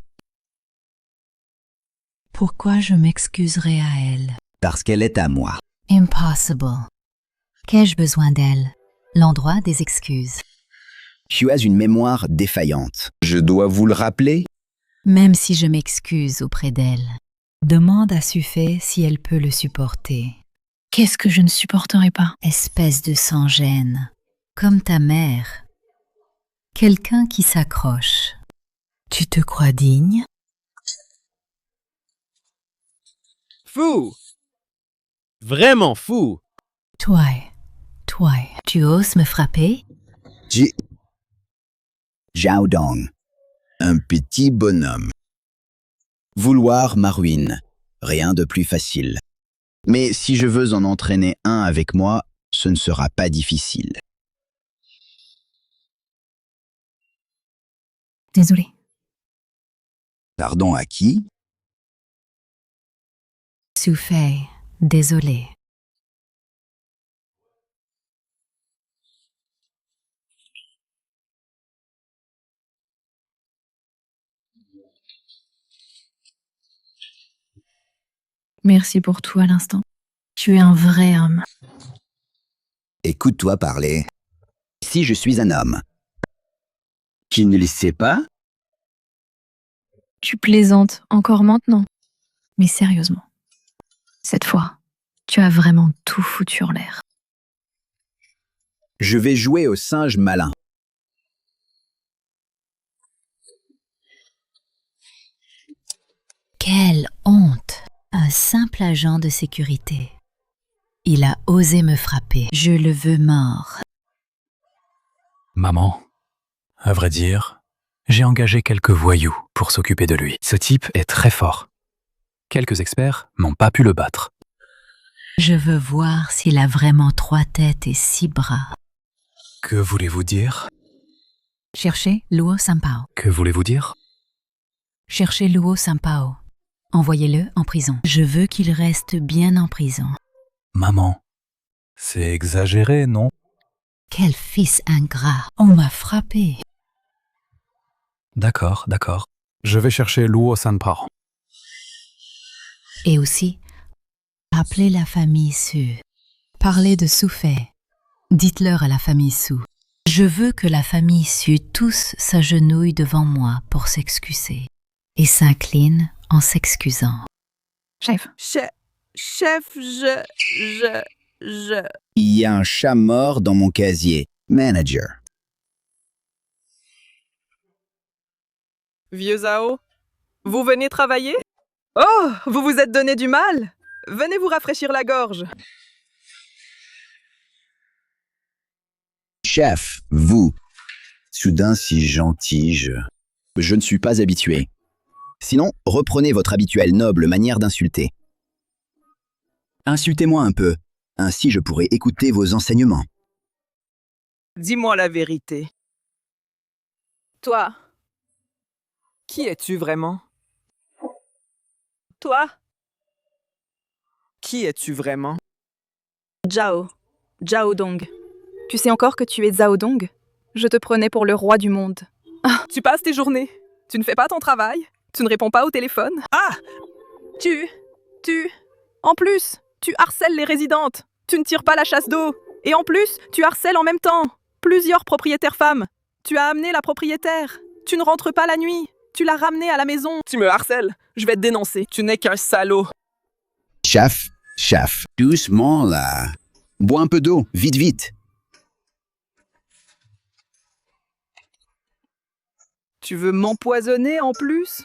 A: Pourquoi je m'excuserai à elle?
C: Parce qu'elle est à moi.
A: Impossible. Qu'ai-je besoin d'elle? L'endroit des excuses.
C: Tu as une mémoire défaillante. Je dois vous le rappeler?
A: Même si je m'excuse auprès d'elle, demande à Sufei si elle peut le supporter.
B: Qu'est-ce que je ne supporterai pas?
A: Espèce de sans-gêne, comme ta mère. Quelqu'un qui s'accroche. Tu te crois digne?
G: Fou! Vraiment fou!
A: Toi, tu oses me frapper?
C: Zhao Dong, un petit bonhomme. Vouloir ma ruine, rien de plus facile. Mais si je veux en entraîner un avec moi, ce ne sera pas difficile.
B: Désolée.
C: Pardon à qui?
A: Sufei, désolé.
B: Merci pour tout à l'instant. Tu es un vrai homme.
C: Écoute-toi parler. Si je suis un homme, qui ne le sait pas?
B: Tu plaisantes encore maintenant. Mais sérieusement, cette fois, tu as vraiment tout foutu en l'air.
C: Je vais jouer au singe malin.
A: Quelle honte! Un simple agent de sécurité. Il a osé me frapper. Je le veux mort.
F: Maman, à vrai dire, j'ai engagé quelques voyous pour s'occuper de lui. Ce type est très fort. Quelques experts n'ont pas pu le battre.
A: Je veux voir s'il a vraiment 3 têtes et 6 bras.
F: Que voulez-vous dire?
A: Cherchez Luo Sanpao.
F: Que voulez-vous dire?
A: Cherchez Luo Sanpao. Envoyez-le en prison. Je veux qu'il reste bien en prison.
F: Maman, c'est exagéré, non?
A: Quel fils ingrat! On m'a frappé.
F: D'accord. Je vais chercher Luo Sanpao.
A: Et aussi, appelez la famille Su. Parlez de Sufei. Dites-leur à la famille Su. Je veux que la famille Su tous s'agenouillent devant moi pour s'excuser et s'inclinent en s'excusant.
B: Chef.
D: Chef, je...
C: Il y a un chat mort dans mon casier. Manager.
D: Vieux Zhao, vous venez travailler? Oh, vous vous êtes donné du mal? Venez vous rafraîchir la gorge.
C: Chef, vous. Soudain si gentil, je ne suis pas habitué. Sinon, reprenez votre habituelle noble manière d'insulter. Insultez-moi un peu, ainsi je pourrai écouter vos enseignements.
D: Dis-moi la vérité. Toi, qui es-tu vraiment? Toi, qui es-tu vraiment?
M: Zhao Dong. Tu sais encore que tu es Zhao Dong? Je te prenais pour le roi du monde.
D: Tu passes tes journées. Tu ne fais pas ton travail. Tu ne réponds pas au téléphone.
M: Ah!
D: En plus, tu harcèles les résidentes. Tu ne tires pas la chasse d'eau. Et en plus, tu harcèles en même temps.
M: Plusieurs propriétaires femmes. Tu as amené la propriétaire. Tu ne rentres pas la nuit. Tu l'as ramenée à la maison. Tu me harcèles. Je vais te dénoncer. Tu n'es qu'un salaud.
C: Chaf, chaf, doucement là. Bois un peu d'eau, vite, vite.
D: Tu veux m'empoisonner en plus?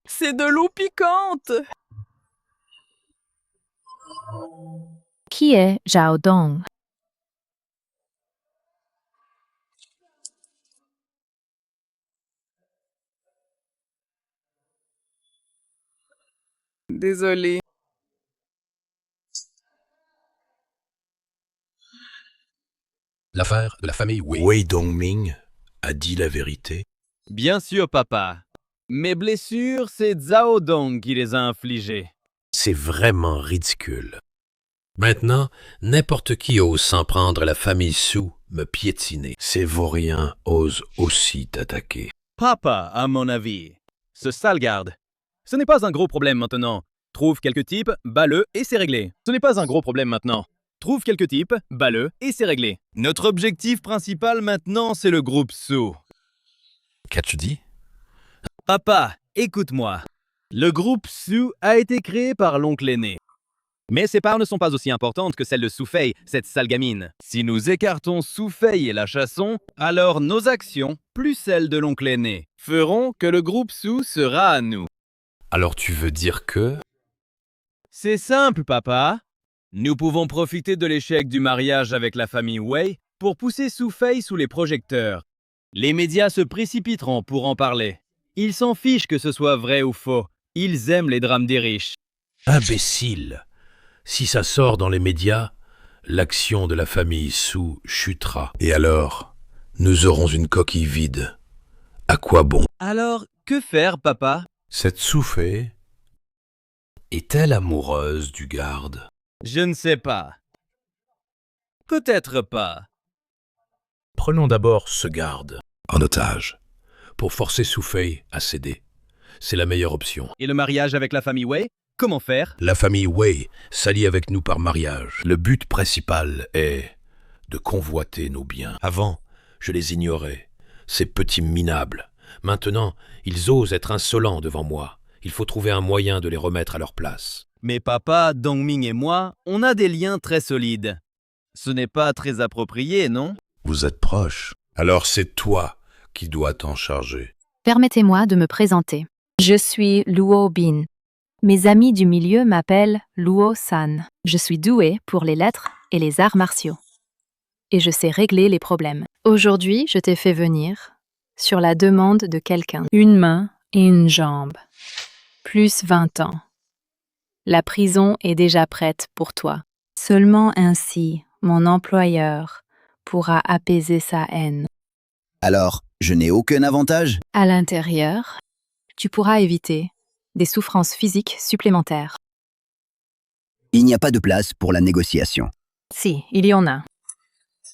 D: C'est de l'eau piquante!
A: Qui est Zhao Dong?
D: Désolée.
J: L'affaire de la famille Wei. Wei Dongming a dit la vérité.
G: Bien sûr, papa. Mes blessures, c'est Zhao Dong qui les a infligées.
J: C'est vraiment ridicule. Maintenant, n'importe qui ose s'en prendre à la famille Su me piétiner. Ces vauriens osent aussi t'attaquer.
G: Papa, à mon avis. Ce sale garde. Ce n'est pas un gros problème maintenant. Trouve quelques types, bats-le et c'est réglé. Ce n'est pas un gros problème maintenant. Trouve quelques types, bats-le et c'est réglé. Notre objectif principal maintenant, c'est le groupe Su.
J: Qu'as-tu dit?
G: Papa, écoute-moi. Le groupe Su a été créé par l'oncle aîné. Mais ses parts ne sont pas aussi importantes que celles de Su Fei, cette sale gamine. Si nous écartons Su Fei et la chassons, alors nos actions, plus celles de l'oncle aîné, feront que le groupe Su sera à nous.
J: Alors tu veux dire que...
G: C'est simple, papa. Nous pouvons profiter de l'échec du mariage avec la famille Wei pour pousser Su Fei sous les projecteurs. Les médias se précipiteront pour en parler. Ils s'en fichent que ce soit vrai ou faux. Ils aiment les drames des riches.
J: Imbécile! Si ça sort dans les médias, l'action de la famille Su chutera. Et alors, nous aurons une coquille vide. À quoi bon?
G: Alors, que faire, papa?
J: Cette Su Fei est-elle amoureuse du garde?
G: Je ne sais pas. Peut-être pas.
J: Prenons d'abord ce garde en otage pour forcer Su Fei à céder. C'est la meilleure option.
G: Et le mariage avec la famille Wei? Comment faire?
J: La famille Wei s'allie avec nous par mariage. Le but principal est de convoiter nos biens. Avant, je les ignorais, ces petits minables. Maintenant, ils osent être insolents devant moi. Il faut trouver un moyen de les remettre à leur place.
G: Mais papa, Dongming et moi, on a des liens très solides. Ce n'est pas très approprié, non?
J: Vous êtes proches. Alors c'est toi qui dois t'en charger.
A: Permettez-moi de me présenter. Je suis Luo Bin. Mes amis du milieu m'appellent Luo San. Je suis douée pour les lettres et les arts martiaux. Et je sais régler les problèmes. Aujourd'hui, je t'ai fait venir sur la demande de quelqu'un. Une main et une jambe. Plus 20 ans. La prison est déjà prête pour toi. Seulement ainsi, mon employeur pourra apaiser sa haine.
C: Alors, je n'ai aucun avantage?
A: À l'intérieur, tu pourras éviter des souffrances physiques supplémentaires.
C: Il n'y a pas de place pour la négociation.
A: Si, il y en a.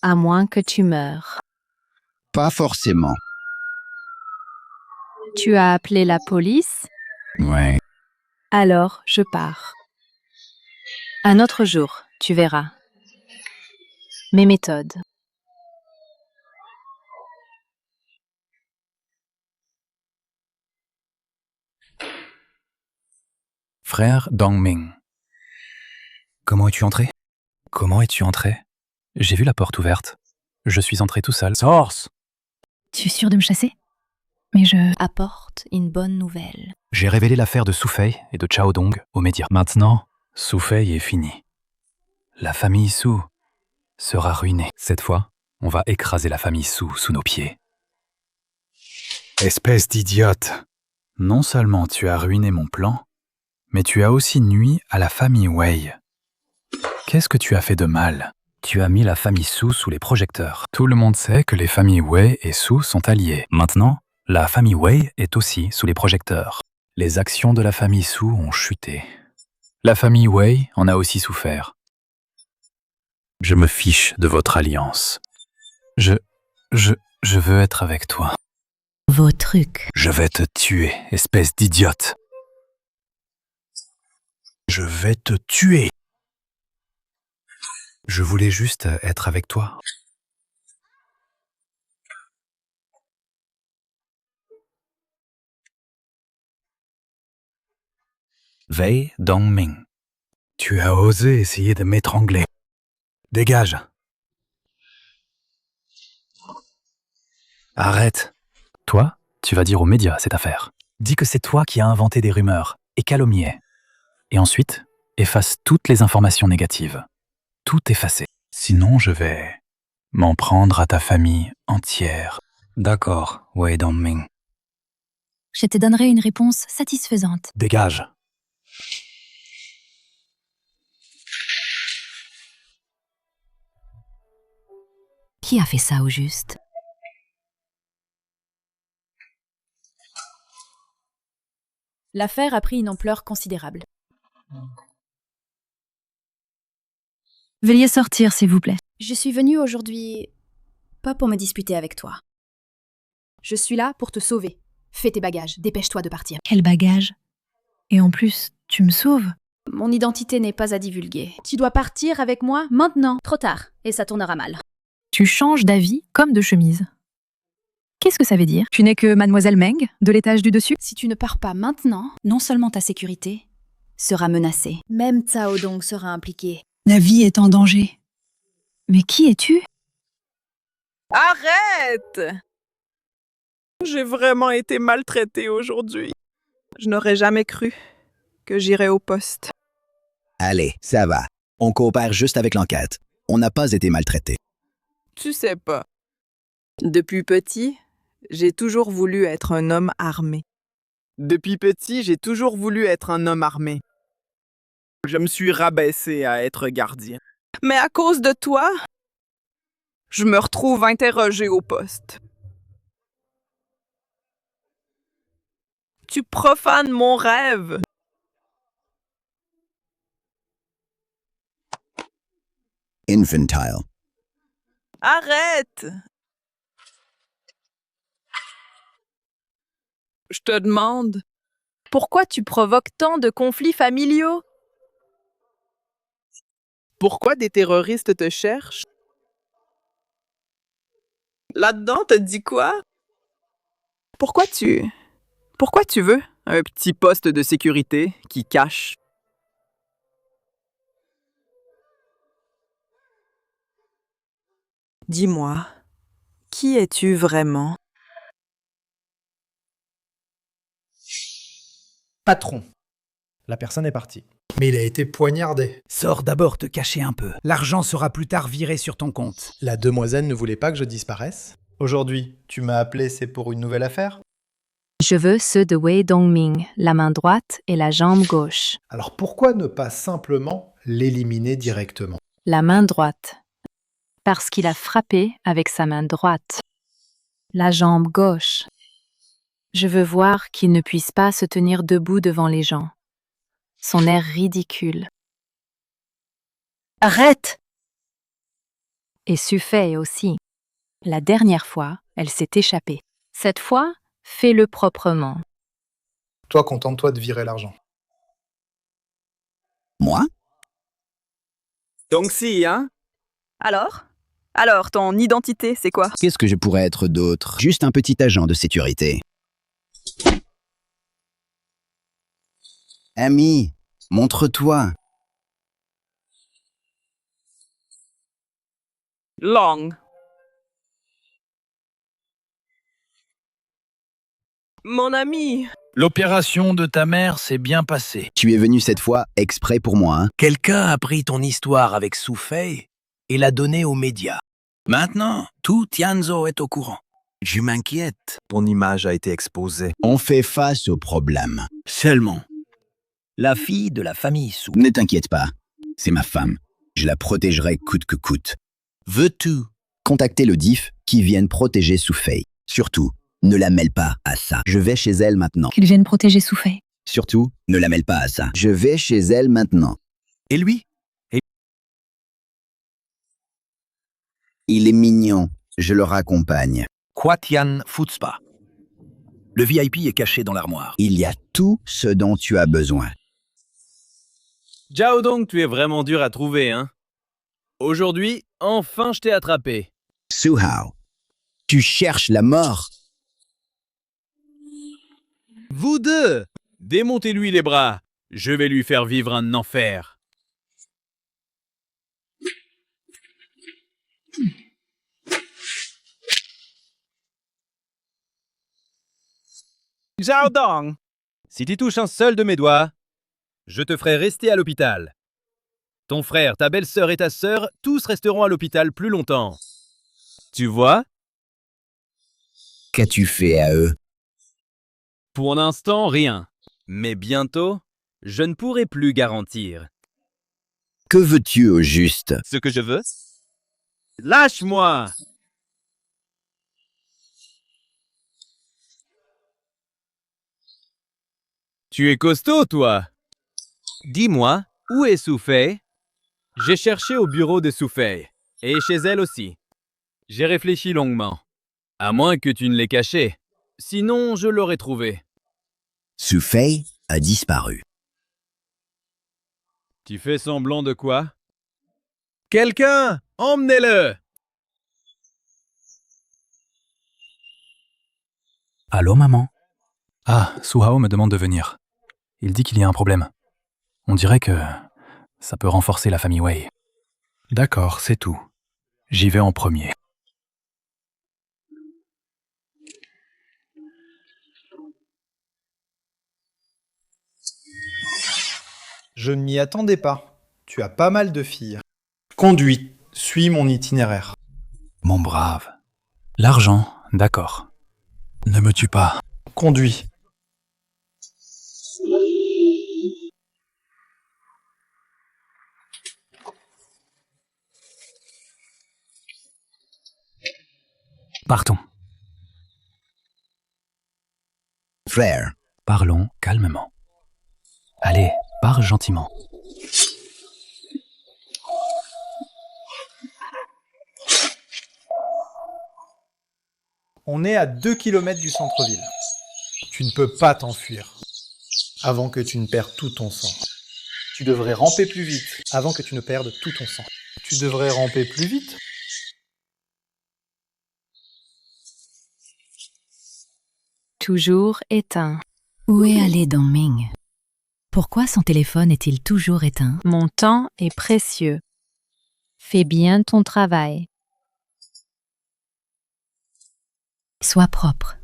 A: À moins que tu meures.
C: Pas forcément.
A: Tu as appelé la police?
C: Ouais.
A: Alors, je pars. Un autre jour, tu verras. Mes méthodes.
F: Frère Dongming. Comment es-tu entré? Comment es-tu entré? J'ai vu la porte ouverte. Je suis entré tout seul. Source!
B: Tu es sûr de me chasser? Mais je...
A: Apporte une bonne nouvelle.
F: J'ai révélé l'affaire de Su Fei et de Zhao Dong aux médias. Maintenant, Su Fei est fini. La famille Su sera ruinée. Cette fois, on va écraser la famille Su sous nos pieds. Espèce d'idiote! Non seulement tu as ruiné mon plan, mais tu as aussi nui à la famille Wei. Qu'est-ce que tu as fait de mal? Tu as mis la famille Su sous les projecteurs. Tout le monde sait que les familles Wei et Su sont alliées. Maintenant, la famille Wei est aussi sous les projecteurs. Les actions de la famille Su ont chuté. La famille Wei en a aussi souffert. Je me fiche de votre alliance. Je veux être avec toi.
A: Vos trucs.
F: Je vais te tuer, espèce d'idiote.
J: Je vais te tuer.
F: Je voulais juste être avec toi. Wei Dongming. Tu as osé essayer de m'étrangler. Dégage. Arrête. Toi, tu vas dire aux médias cette affaire. Dis que c'est toi qui as inventé des rumeurs et calomnié. Et ensuite, efface toutes les informations négatives. Tout effacer. Sinon, je vais m'en prendre à ta famille entière. D'accord, Wei Dongming.
B: Je te donnerai une réponse satisfaisante.
F: Dégage.
A: Qui a fait ça au juste?
E: L'affaire a pris une ampleur considérable.
B: Veuillez sortir, s'il vous plaît.
N: Je suis venue aujourd'hui pas pour me disputer avec toi. Je suis là pour te sauver. Fais tes bagages, dépêche-toi de partir.
B: Quel bagage? Et en plus, tu me sauves?
N: Mon identité n'est pas à divulguer. Tu dois partir avec moi maintenant. Trop tard, et ça tournera mal.
B: Tu changes d'avis comme de chemise. Qu'est-ce que ça veut dire? Tu n'es que Mademoiselle Meng, de l'étage du dessus?
N: Si tu ne pars pas maintenant, non seulement ta sécurité sera menacée, même Zhao Dong sera impliqué.
B: La vie est en danger. Mais qui es-tu?
D: Arrête! J'ai vraiment été maltraitée aujourd'hui. Je n'aurais jamais cru que j'irais au poste.
C: Allez, ça va. On coopère juste avec l'enquête. On n'a pas été maltraités.
D: Tu sais pas. Depuis petit, j'ai toujours voulu être un homme armé. Depuis petit, j'ai toujours voulu être un homme armé. Je me suis rabaissé à être gardien. Mais à cause de toi, je me retrouve interrogé au poste. Tu profanes mon rêve.
C: Infantile.
D: Arrête! Je te demande, pourquoi tu provoques tant de conflits familiaux? Pourquoi des terroristes te cherchent? Là-dedans, t'as dit quoi? Pourquoi tu veux un petit poste de sécurité qui cache? Dis-moi, qui es-tu vraiment?
I: Patron. La personne est partie. Mais il a été poignardé.
H: Sors d'abord te cacher un peu. L'argent sera plus tard viré sur ton compte.
I: La demoiselle ne voulait pas que je disparaisse. Aujourd'hui, tu m'as appelé, c'est pour une nouvelle affaire?
B: Je veux ceux de Wei Dongming, la main droite et la jambe gauche.
I: Alors pourquoi ne pas simplement l'éliminer directement?
B: La main droite. Parce qu'il a frappé avec sa main droite. La jambe gauche. Je veux voir qu'il ne puisse pas se tenir debout devant les gens. Son air ridicule. Arrête! Et Sufei aussi. La dernière fois, elle s'est échappée. Cette fois, fais-le proprement.
I: Toi, contente-toi de virer l'argent.
C: Moi?
D: Donc si, hein? Alors, ton identité, c'est quoi?
C: Qu'est-ce que je pourrais être d'autre? Juste un petit agent de sécurité. Ami, montre-toi.
D: Long. Mon ami.
J: L'opération de ta mère s'est bien passée.
C: Tu es venu cette fois exprès pour moi, hein?
J: Quelqu'un a pris ton histoire avec Sufei et l'a donnée aux médias. Maintenant, tout Tianzhou est au courant. Je m'inquiète.
L: Ton image a été exposée.
C: On fait face au problème.
J: Seulement, la fille de la famille Su.
C: Ne t'inquiète pas, c'est ma femme. Je la protégerai coûte que coûte.
J: Veux-tu
C: Contactez le DIF qui vienne protéger Sufei. Surtout, ne la mêle pas à ça. Je vais chez elle maintenant.
B: Qu'il vienne protéger Sufei.
C: Surtout, ne la mêle pas à ça. Je vais chez elle maintenant.
J: Et lui?
C: Il est mignon, je le raccompagne.
J: Kwatian Futspa. Le VIP est caché dans l'armoire.
C: Il y a tout ce dont tu as besoin.
G: Zhao Dong, tu es vraiment dur à trouver, hein? Aujourd'hui, enfin je t'ai attrapé.
C: Su-hao, tu cherches la mort.
G: Vous deux, démontez-lui les bras. Je vais lui faire vivre un enfer.
M: Zhao Dong,
G: Si tu touches un seul de mes doigts, je te ferai rester à l'hôpital. Ton frère, ta belle-sœur et ta sœur, tous resteront à l'hôpital plus longtemps. Tu vois?
C: Qu'as-tu fait à eux?
G: Pour l'instant, rien. Mais bientôt, je ne pourrai plus garantir.
C: Que veux-tu au juste?
G: Ce que je veux? Lâche-moi! Tu es costaud, toi! Dis-moi, où est Soufei? J'ai cherché au bureau de Soufei, et chez elle aussi. J'ai réfléchi longuement. À moins que tu ne l'aies caché. Sinon, je l'aurais trouvé.
C: Su-fei a disparu.
G: Tu fais semblant de quoi? Quelqu'un! Emmenez-le!
F: Allô, maman? Ah, Su-hao me demande de venir. Il dit qu'il y a un problème. On dirait que ça peut renforcer la famille Wei. D'accord, c'est tout. J'y vais en premier.
I: Je ne m'y attendais pas. Tu as pas mal de filles. Conduis, suis mon itinéraire.
F: Mon brave. L'argent, d'accord. Ne me tue pas.
I: Conduis.
F: Partons.
C: Frère,
F: Parlons calmement. Allez, pars gentiment.
I: On est à 2 km du centre-ville. Tu ne peux pas t'enfuir avant que tu ne perdes tout ton sang. Tu devrais ramper plus vite avant que tu ne perdes tout ton sang. Tu devrais ramper plus vite.
A: Toujours éteint. Où est allé Dongming? Pourquoi son téléphone est-il toujours éteint?
O: Mon temps est précieux. Fais bien ton travail.
A: Sois propre.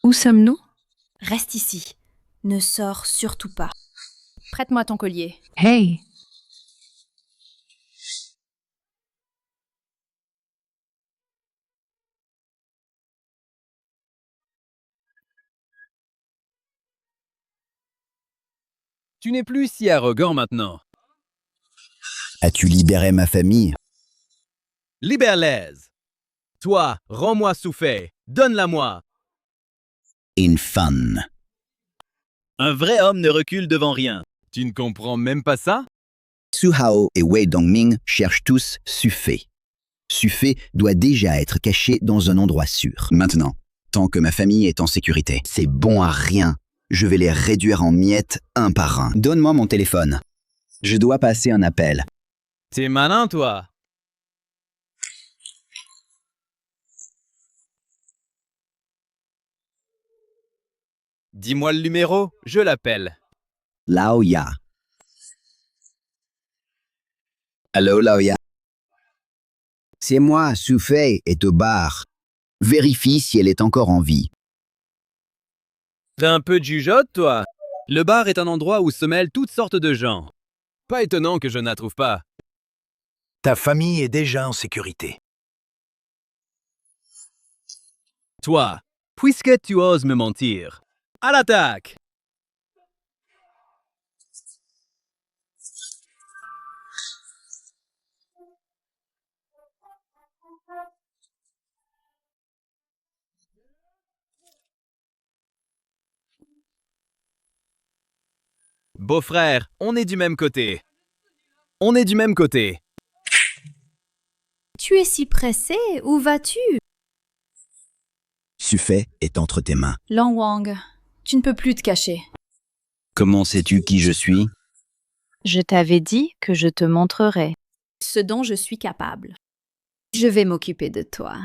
B: Où sommes-nous?
N: Reste ici. Ne sors surtout pas. Prête-moi ton collier.
B: Hey!
G: Tu n'es plus si arrogant maintenant.
C: as-tu libéré ma famille?
G: Libère-les! Toi, rends-moi Soufei. Donne-la-moi!
C: Infâme.
G: Un vrai homme ne recule devant rien. Tu ne comprends même pas ça?
C: Su-hao et Wei Dongming cherchent tous Su-fei. Su-fei doit déjà être caché dans un endroit sûr. Maintenant, tant que ma famille est en sécurité, c'est bon à rien. Je vais les réduire en miettes un par un. Donne-moi mon téléphone. Je dois passer un appel.
G: T'es malin, toi! Dis-moi le numéro, je l'appelle.
C: Laoya. Allô, Laoya? C'est moi, Su-fei est au bar. Vérifie si elle est encore en vie.
G: T'as un peu de jugeote, toi? Le bar est un endroit où se mêlent toutes sortes de gens. Pas étonnant que je ne la trouve pas.
J: Ta famille est déjà en sécurité.
G: Toi, puisque tu oses me mentir, à l'attaque! Beau-frère, on est du même côté. On est du même côté.
K: Tu es si pressé, où vas-tu?
C: Sufei est entre tes mains.
N: Lang Wang, tu ne peux plus te cacher.
C: Comment sais-tu qui je suis?
O: Je t'avais dit que je te montrerai.
N: Ce dont je suis capable. Je vais m'occuper de toi.